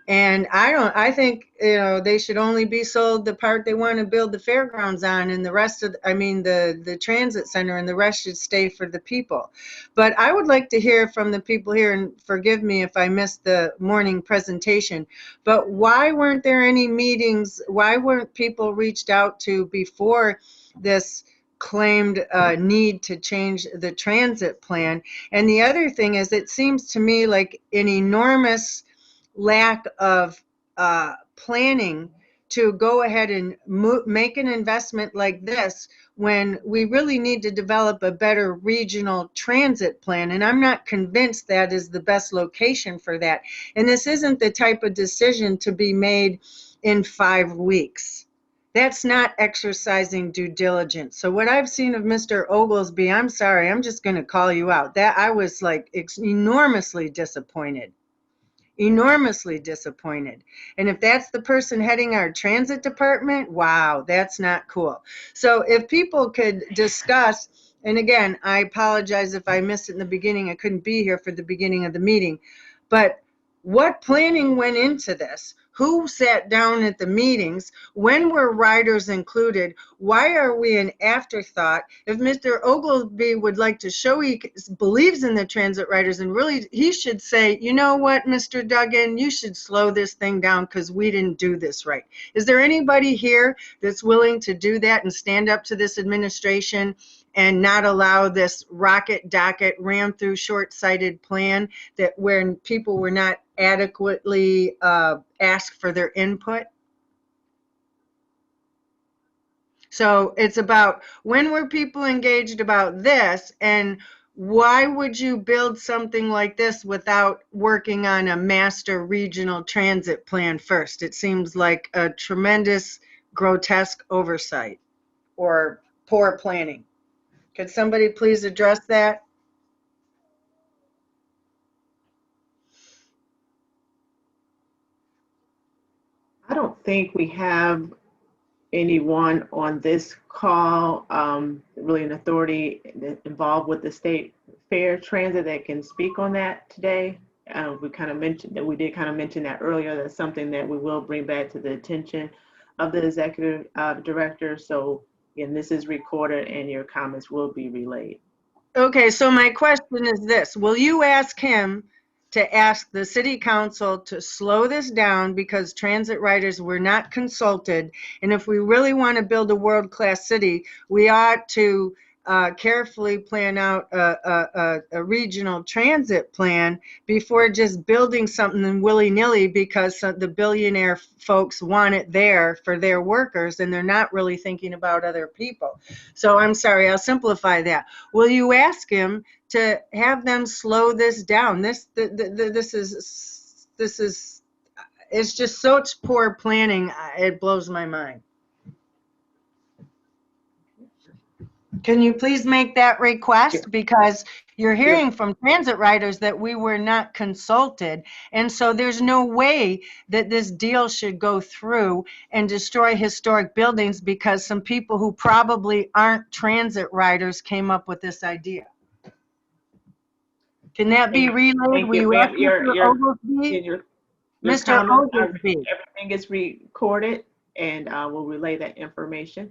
And I think, they should only be sold the part they want to build the fairgrounds on, and the rest of, the transit center, and the rest should stay for the people. But I would like to hear from the people here, and forgive me if I missed the morning presentation, but why weren't there any meetings? Why weren't people reached out to before this claimed need to change the transit plan? And the other thing is, it seems to me like an enormous lack of planning to go ahead and make an investment like this when we really need to develop a better regional transit plan. And I'm not convinced that is the best location for that. And this isn't the type of decision to be made in 5 weeks. That's not exercising due diligence. So what I've seen of Mr. Oglesby, I'm sorry, I'm just going to call you out. That I was like enormously disappointed. Enormously disappointed. And if that's the person heading our transit department, wow, that's not cool. So if people could discuss, and again, I apologize if I missed it in the beginning, I couldn't be here for the beginning of the meeting, but what planning went into this? Who sat down at the meetings? When were riders included? Why are we an afterthought? If Mr. Oglesby would like to show he believes in the transit riders, and really he should say, you know what, Mr. Duggan, you should slow this thing down because we didn't do this right. Is there anybody here that's willing to do that and stand up to this administration and not allow this rocket docket ran through short-sighted plan that when people were not adequately asked for their input? So it's about when were people engaged about this, and why would you build something like this without working on a master regional transit plan first? It seems like a tremendous, grotesque oversight or poor planning. Could somebody please address that? I don't think we have anyone on this call, really an authority involved with the state fair transit that can speak on that today. We kind of mentioned that, we did kind of mention that earlier. That's something that we will bring back to the attention of the executive director. So again, this is recorded and your comments will be relayed. Okay, so my question is this. Will you ask him to ask the city council to slow this down because transit riders were not consulted? And if we really want to build a world-class city, we ought to carefully plan out a regional transit plan before just building something willy-nilly because the billionaire folks want it there for their workers and they're not really thinking about other people. So I'm sorry, I'll simplify that. Will you ask him to have them slow this down. This is, it's just such poor planning. It blows my mind. Can you please make that request? Because you're hearing from transit riders that we were not consulted. And so there's no way that this deal should go through and destroy historic buildings because some people who probably aren't transit riders came up with this idea. Can that be relayed? Thank you, We ma'am. ask Mr. Oglesby. Your Mr. comments are, Oglesby. everything is recorded, and we'll relay that information.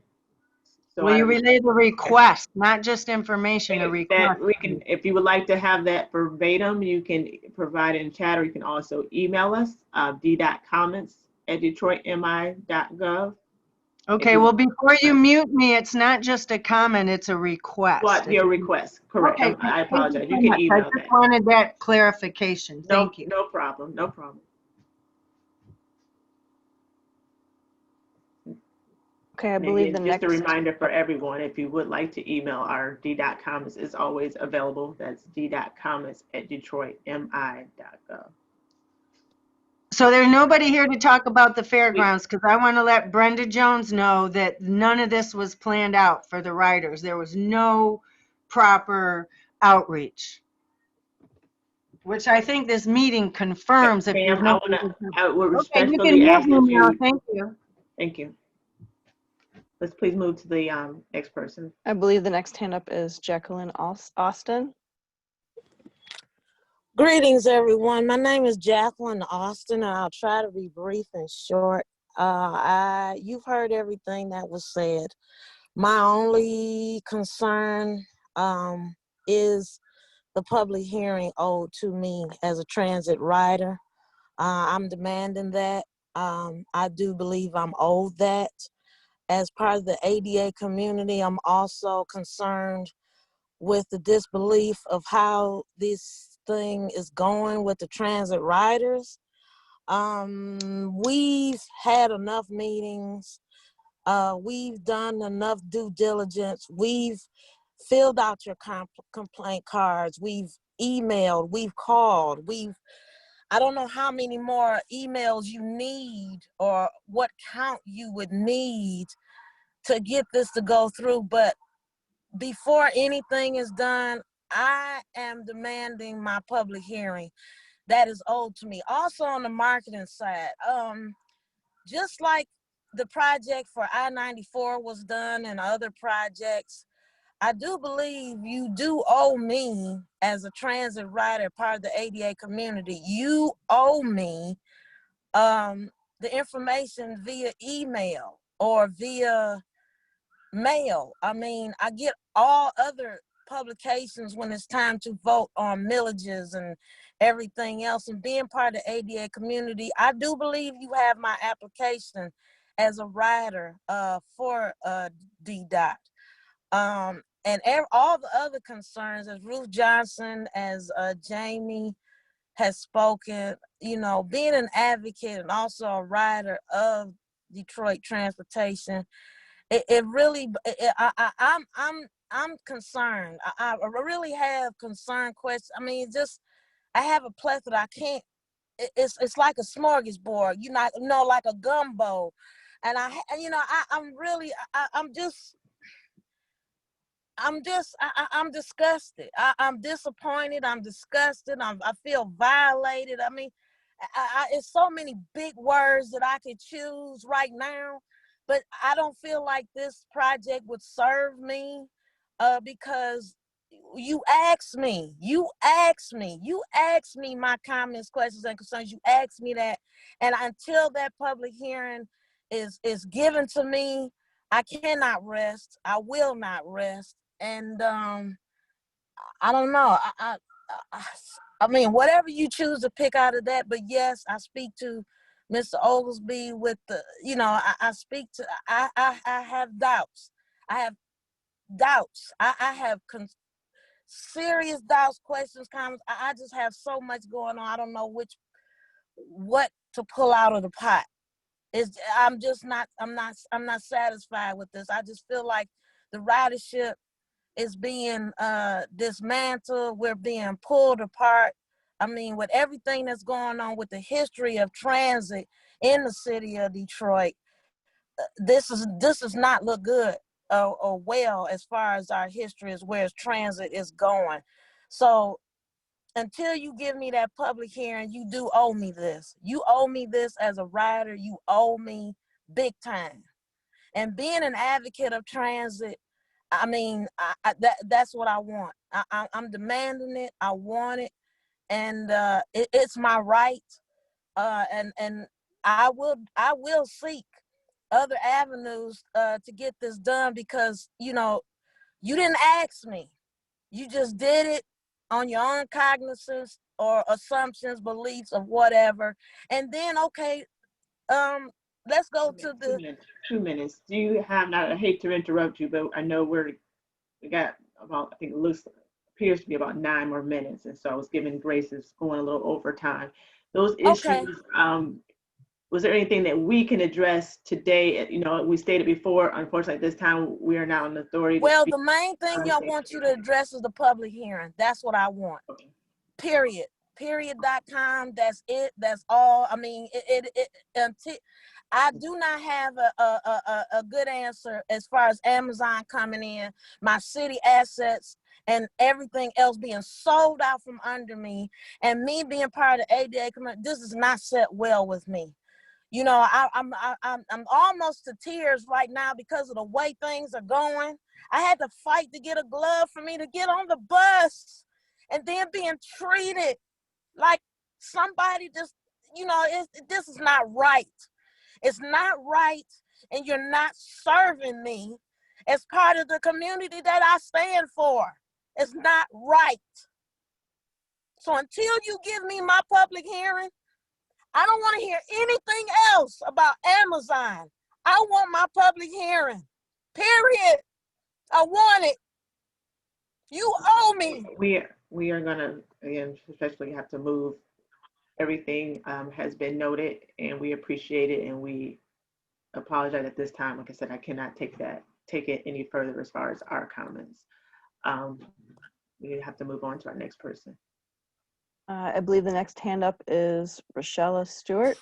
So Will you relay the request, not just information, a that request? we can, if you would like to have that verbatim, you can provide it in chat, or you can also email us, d.comments@detroitmi.gov. Okay, well, before you mute me, it's not just a comment, it's a request. What, your request, correct. Okay, I apologize. You so can much. email I that. just wanted that clarification. Thank you. No problem, no problem. Okay, I And believe again, the just next. a reminder for everyone, if you would like to email, our d.comments is always available. That's d.comments@detroitmi.gov. So there's nobody here to talk about the fairgrounds, because I want to let Brenda Jones know that none of this was planned out for the riders. There was no proper outreach, which I think this meeting confirms. If Ma'am, I would okay, you respectfully can ask mute that me now. you. Thank you. Thank you. Let's please move to the next person. I believe the next hand up is Jacqueline Austin. Greetings, everyone. My name is Jacqueline Austin, and I'll try to be brief and short. You've heard everything that was said. My only concern is the public hearing owed to me as a transit rider. I'm demanding that. I do believe I'm owed that. As part of the ADA community, I'm also concerned with the disbelief of how this thing is going with the transit riders. We've had enough meetings. We've done enough due diligence. We've filled out your complaint cards. We've emailed, we've called, I don't know how many more emails you need or what count you would need to get this to go through, but before anything is done, I am demanding my public hearing that is owed to me. Also on the marketing side, just like the project for I-94 was done and other projects, I do believe you do owe me as a transit rider, part of the ADA community, you owe me the information via email or via mail. I mean, I get all other publications when it's time to vote on millages and everything else. And being part of the ADA community, I do believe you have my application as a rider for DDOT. And all the other concerns, as Ruth Johnson, as Jaime has spoken, you know, being an advocate and also a rider of Detroit transportation, it really, I'm concerned. I really have concern questions. I mean, just, I have a plethora. I can't, it's like a smorgasbord, you know, like a gumbo. And I'm disgusted. I'm disappointed. I'm disgusted. I feel violated. I mean, it's so many big words that I could choose right now, but I don't feel like this project would serve me because you asked me my comments, questions, and concerns. You asked me that, and until that public hearing is given to me, I cannot rest. I will not rest. And I don't know. I mean, whatever you choose to pick out of that. But yes, I speak to Mr. Oglesby with the, you know, I speak to, I have doubts. I have doubts. I have serious doubts, questions, comments. I just have so much going on. I don't know what to pull out of the pot. I'm not satisfied with this. I just feel like the ridership is being dismantled. We're being pulled apart. I mean, with everything that's going on with the history of transit in the city of Detroit, this does not look good or well as far as our history is where transit is going. So until you give me that public hearing, you do owe me this. You owe me this as a rider. You owe me big time. And being an advocate of transit, I mean, that's what I want. I'm demanding it. I want it, and it's my right. And I will seek other avenues to get this done because you didn't ask me. You just did it on your own cognizance or assumptions, beliefs, of whatever. And then, okay, let's go to the 2 minutes. Do you have, now I hate to interrupt you, but I know we got about, I think it looks, appears to be about 9 more minutes. And so I was giving Grace is going a little over time. Those issues, was there anything that we can address today? We stated before, unfortunately, this time we are not an authority. Well, the main thing I want you to address is the public hearing. That's what I want. Period. Period.com. That's it. That's all. I mean, until I do not have a good answer as far as Amazon coming in, my city assets, and everything else being sold out from under me, and me being part of the ADA community. This is not set well with me. I'm almost to tears right now because of the way things are going. I had to fight to get a glove for me to get on the bus, and then being treated like somebody just, this is not right. It's not right, and you're not serving me as part of the community that I stand for. It's not right. So until you give me my public hearing, I don't want to hear anything else about Amazon. I want my public hearing. Period. I want it. You owe me. We are gonna, again, especially have to move. Everything has been noted, and we appreciate it, and we apologize at this time. Like I said, I cannot take it any further as far as our comments. We have to move on to our next person. I believe the next hand up is Rochella Stewart.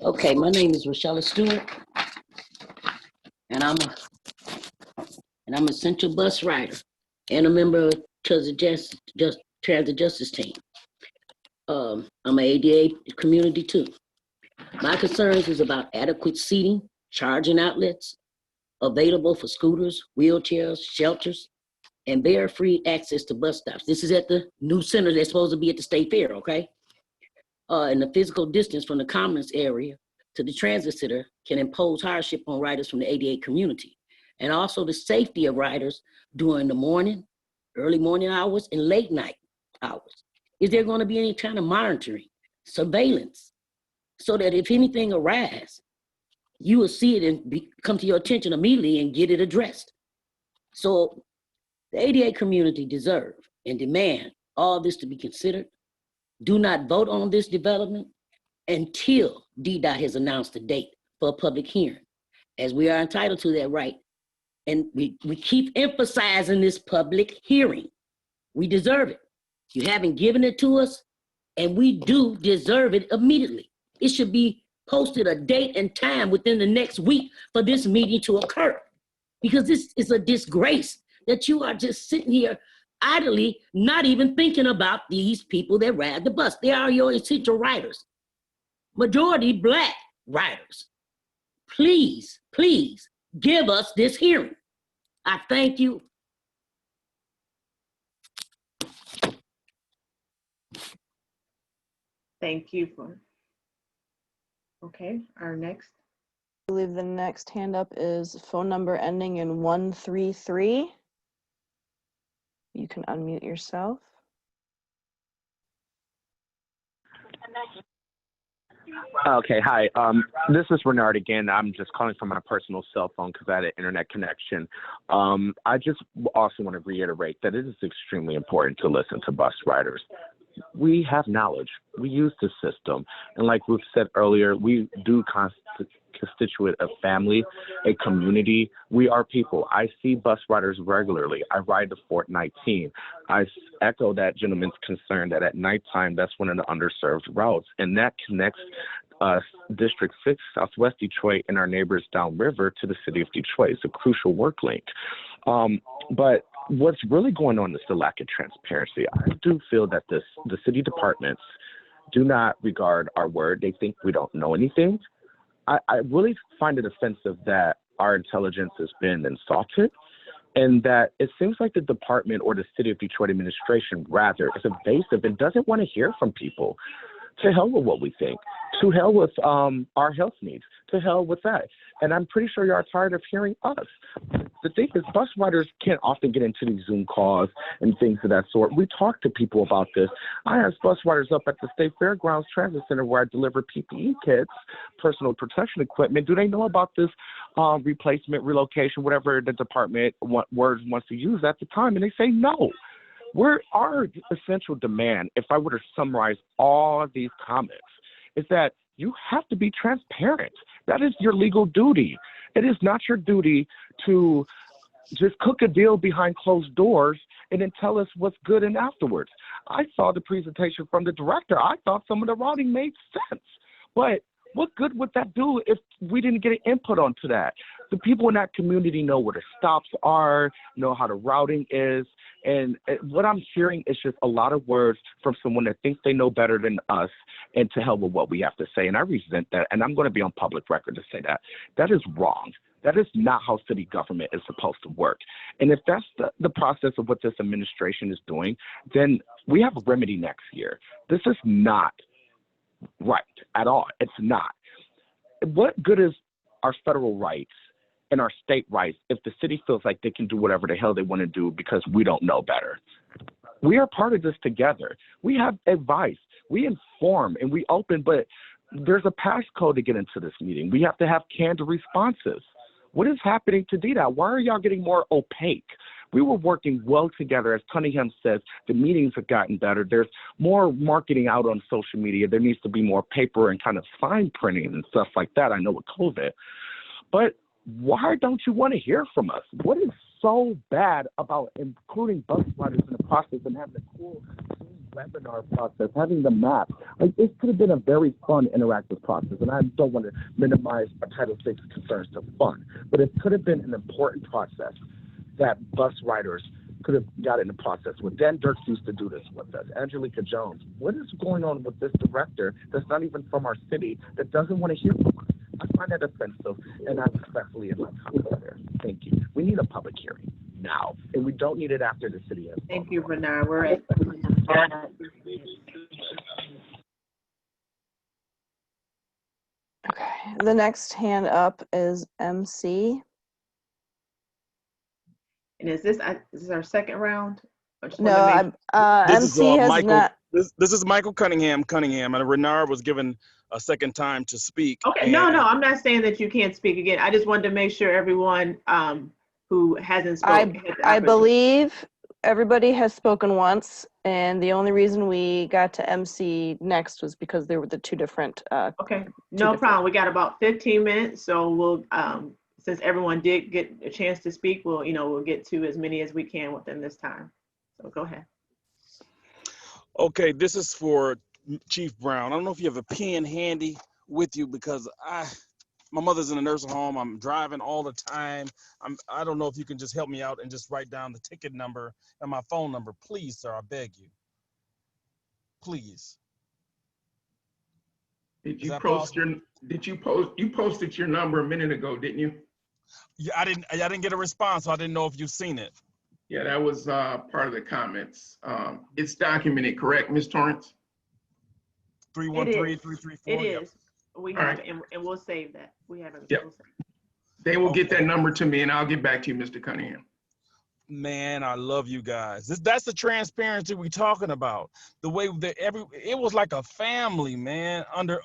Okay, my name is Rochella Stewart, and I'm a Central Bus rider and a member of Transit Justice Team. I'm an ADA community too. My concerns is about adequate seating, charging outlets, available for scooters, wheelchairs, shelters, and bear-free access to bus stops. This is at the new center that's supposed to be at the State Fair, okay? And the physical distance from the commons area to the transit center can impose hardship on riders from the ADA community. And also the safety of riders during the morning, early morning hours, and late night hours. Is there going to be any kind of monitoring, surveillance, so that if anything arises, you will see it and come to your attention immediately and get it addressed? So the ADA community deserve and demand all this to be considered. Do not vote on this development until DDOT has announced a date for a public hearing, as we are entitled to that right. And we keep emphasizing this public hearing. We deserve it. You haven't given it to us, and we do deserve it immediately. It should be posted a date and time within the next week for this meeting to occur, because this is a disgrace that you are just sitting here idly, not even thinking about these people that ride the bus. They are your essential riders, majority Black riders. Please, please give us this hearing. I thank you. Thank you for, okay, our next. I believe the next hand up is phone number ending in 133. You can unmute yourself. Okay, hi. This is Renard again. I'm just calling from my personal cell phone because I had an internet connection. I just also want to reiterate that it is extremely important to listen to bus riders. we have knowledge. We use the system. And like Ruth said earlier, we do constitute a family, a community. We are people. I see bus riders regularly. I ride the Fort 19. I echo that gentleman's concern that at nighttime, that's one of the underserved routes. And that connects District 6, Southwest Detroit, and our neighbors downriver to the city of Detroit. It's a crucial work link. But what's really going on is the lack of transparency. I do feel that the city departments do not regard our word. They think we don't know anything. I really find it offensive that our intelligence has been insulted, and that it seems like the department or the city of Detroit administration rather is evasive and doesn't want to hear from people. To hell with what we think. To hell with our health needs. To hell with that. And I'm pretty sure you are tired of hearing us. The thing is, bus riders can't often get into these Zoom calls and things of that sort. We talk to people about this. I have bus riders up at the State Fairgrounds Transit Center where I deliver PPE kits, personal protection equipment. Do they know about this replacement, relocation, whatever the department words wants to use at the time? And they say no. Our essential demand, if I were to summarize all of these comments, is that you have to be transparent. That is your legal duty. It is not your duty to just cook a deal behind closed doors and then tell us what's good and afterwards. I saw the presentation from the director. I thought some of the routing made sense. But what good would that do if we didn't get an input onto that? The people in that community know where the stops are, know how the routing is. And what I'm hearing is just a lot of words from someone that thinks they know better than us, and to hell with what we have to say. And I resent that. And I'm going to be on public record to say that. That is wrong. That is not how city government is supposed to work. And if that's the process of what this administration is doing, then we have a remedy next year. This is not right at all. It's not. What good is our federal rights and our state rights if the city feels like they can do whatever the hell they want to do because we don't know better? We are part of this together. We have advice. We inform and we open, but there's a passcode to get into this meeting. We have to have canned responses. What is happening to DDOT? Why are y'all getting more opaque? We were working well together. As Cunningham says, the meetings have gotten better. There's more marketing out on social media. There needs to be more paper and kind of fine printing and stuff like that. I know with COVID. But why don't you want to hear from us? What is so bad about including bus riders in the process and having a cool webinar process, having the map? Like, it could have been a very fun, interactive process, and I don't want to minimize our Title VI concerns to fun, but it could have been an important process that bus riders could have got in the process with. Dan Dirks used to do this with us. Angelica Jones. What is going on with this director that's not even from our city, that doesn't want to hear from us? I find that offensive, and I respectfully and my comments there. Thank you. We need a public hearing now, and we don't need it after the city has. Thank you, Renard. We're at Okay, the next hand up is MC. And is this our second round? I just No, wanna make This MC is has Michael. not. This is Michael Cunningham, and Renard was given a second time to speak. Okay, no, I'm not saying that you can't speak again. I just wanted to make sure everyone who hasn't spoken had the I opportunity. believe everybody has spoken once, and the only reason we got to MC next was because there were the two different. Okay, no problem. We got about 15 minutes, so we'll since everyone did get a chance to speak, we'll get to as many as we can within this time. So go ahead. Okay, this is for Chief Brown. I don't know if you have a pen handy with you, because my mother's in a nursing home. I'm driving all the time. I don't know if you can just help me out and just write down the ticket number and my phone number, please, sir. I beg you, please. You posted your number a minute ago, didn't you? Yeah, I didn't get a response, so I didn't know if you've seen it. Yeah, that was part of the comments. It's documented, correct, Ms. Torrance? 313-334. It Yep. is. We All have right. it, and we'll save that. We have it. Yep. We'll save it. They will get that number to me, and I'll get back to you, Mr. Cunningham. Man, I love you guys. That's the transparency we're talking about. The way that it was like a family, man. Under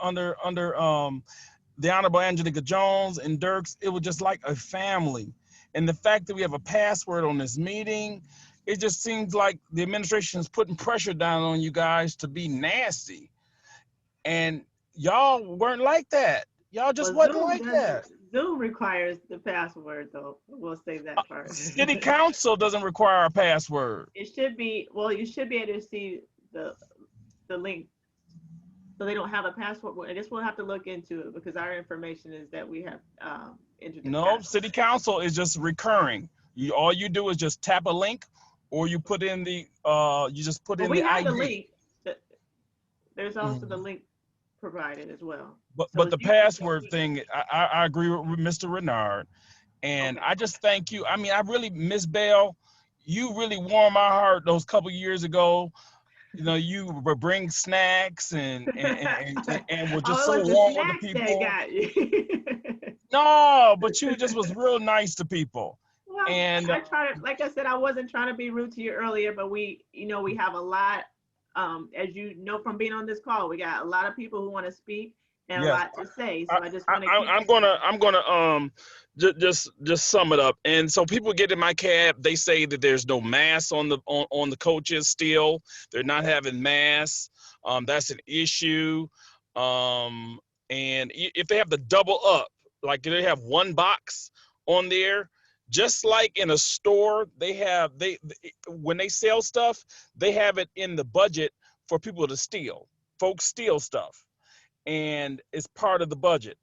the Honorable Angelica Jones and Dirks, it was just like a family. And the fact that we have a password on this meeting, it just seems like the administration is putting pressure down on you guys to be nasty. And y'all weren't like that. Y'all just Well, wasn't like that. Zoom requires the password, though. We'll save that part. City council doesn't require a password. It should be, well, you should be able to see the link. So they don't have a password. Well, I guess we'll have to look into it because our information is that we have entered the No, password. city council is just recurring. All you do is just tap a link, or you put in the you just put Well, in we the have ID. the link. There's also the link provided as well. But the password thing, I agree with Mr. Renard, and I just thank you. I mean, I really, Miss Bell, you really warmed my heart those couple years ago. You know, you would bring snacks and were just so it was the warm with the snacks that people. got you. No, but you just was real nice to people. Well, And I try to, like I said, I wasn't trying to be rude to you earlier, but we have a lot, as you know from being on this call, we got a lot of people who want to speak and a yes, lot to say. So I just want to I'm gonna just sum it up. And so people get in my cab, they say that there's no masks on the coaches still. They're not having masks. That's an issue. And if they have to double up, like they have one box on there, just like in a store, they when they sell stuff, they have it in the budget for people to steal. Folks steal stuff, and it's part of the budget.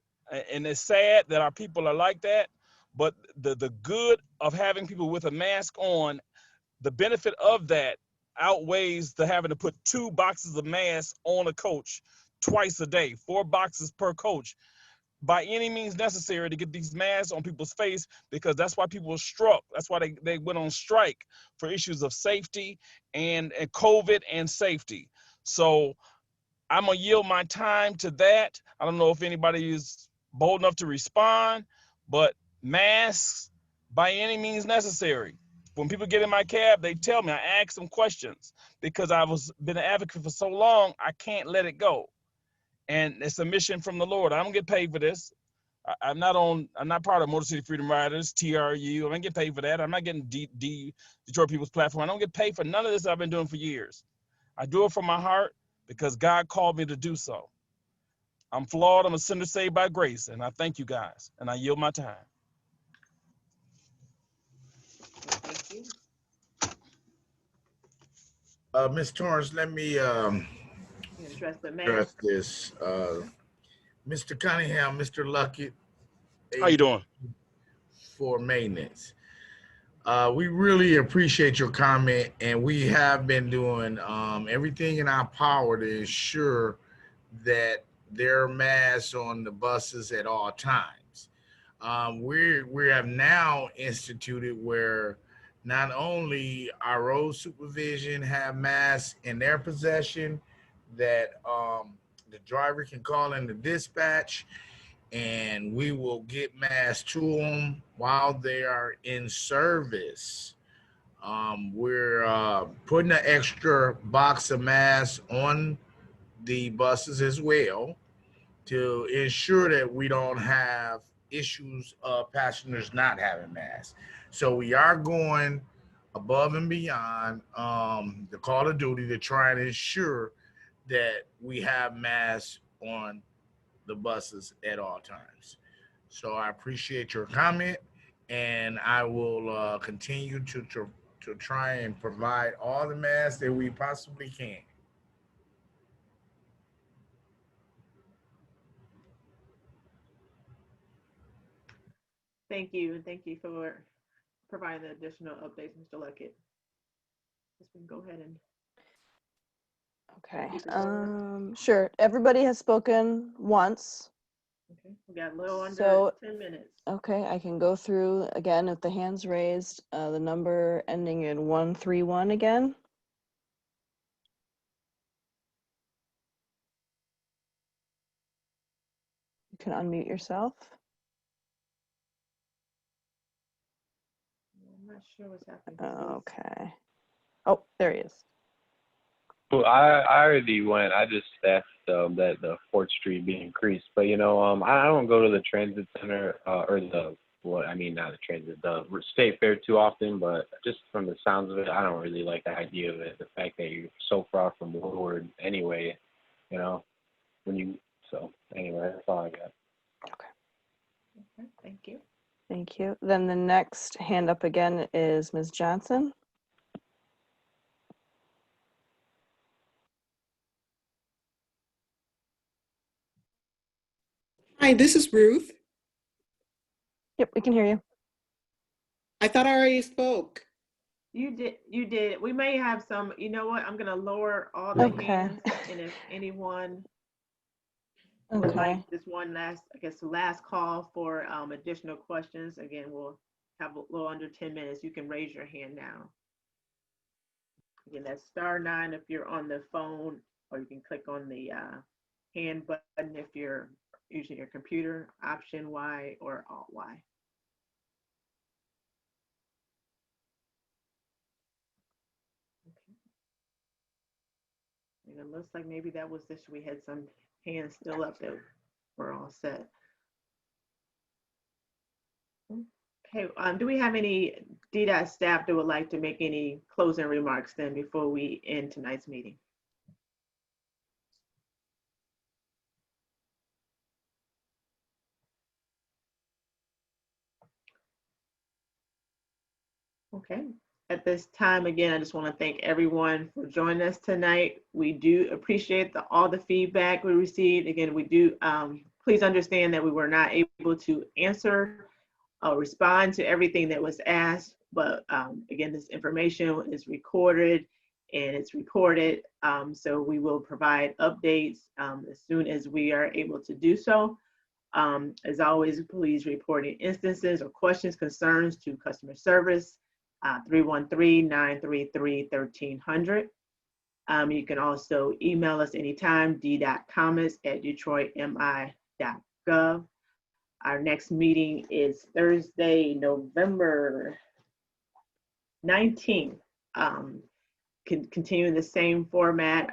And it's sad that our people are like that, but the good of having people with a mask on, the benefit of that outweighs the having to put 2 boxes of masks on a coach twice a day, 4 boxes per coach, by any means necessary to get these masks on people's face, because that's why people struck. That's why they went on strike, for issues of safety and COVID and safety. So I'm gonna yield my time to that. I don't know if anybody is bold enough to respond, but masks by any means necessary. When people get in my cab, they tell me, I ask them questions because been an advocate for so long, I can't let it go. And it's a mission from the Lord. I don't get paid for this. I'm not part of Motor City Freedom Riders, TRU. I don't get paid for that. I'm not getting Detroit People's Platform. I don't get paid for none of this I've been doing for years. I do it from my heart because God called me to do so. I'm flawed. I'm a sinner saved by grace. And I thank you guys. And I yield my time. Thank you. Ms. Torrance, let me Address the address this. Mr. Cunningham, Mr. Luckett. How you doing? For maintenance. We really appreciate your comment, and we have been doing everything in our power to ensure that there are masks on the buses at all times. We have now instituted where not only our road supervision have masks in their possession, that the driver can call in the dispatch and we will get masks to them while they are in service. We're putting an extra box of masks on the buses as well to ensure that we don't have issues of passengers not having masks. So we are going above and beyond the call of duty to try and ensure that we have masks on the buses at all times. So I appreciate your comment, and I will continue to try and provide all the masks that we possibly can. Thank you, and thank you for providing the additional updates, Mr. Luckett. Just go ahead and. Okay. Sure. Everybody has spoken once. Okay. We got a little under So, 10 minutes. okay, I can go through again with the hands raised, the number ending in 131 again. You can unmute yourself. I'm not sure what's happening. Okay. Oh, there he is. Well, I already went. I just asked that the 4th Street be increased. But, I don't go to the transit center or the well, I mean, not the transit, the state fair too often, but just from the sounds of it, I don't really like the idea of it. The fact that you're so far from Woodward anyway, you know, so anyway, that's all I got. Okay, thank you. Thank you. Then the next hand up again is Ms. Johnson. Hi, this is Ruth. Yep, we can hear you. I thought I already spoke. You did. We may have some, you know what, I'm gonna lower all the hands, and if anyone would like this one last, I guess, the last call for additional questions, again, we'll have a little under 10 minutes. You can raise your hand now. Again, that's *9 if you're on the phone, or you can click on the hand button if you're using your computer, Option Y or Alt Y. And it looks like maybe that was this, we had some hands still up that we're all set. Okay, do we have any DDOT staff that would like to make any closing remarks then before we end tonight's meeting? Okay, at this time, again, I just want to thank everyone for joining us tonight. We do appreciate all the feedback we received. Again, we do, please understand that we were not able to answer or respond to everything that was asked, but again, this information is recorded and it's reported. So we will provide updates as soon as we are able to do so. As always, please report any instances or questions, concerns to customer service, 313-933-1300. You can also email us anytime, d.comments@detroitmi.gov. Our next meeting is Thursday, November 19th. Continuing the same format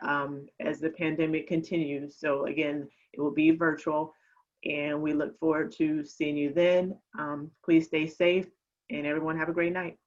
as the pandemic continues. So again, it will be virtual, and we look forward to seeing you then. Please stay safe, and everyone have a great night.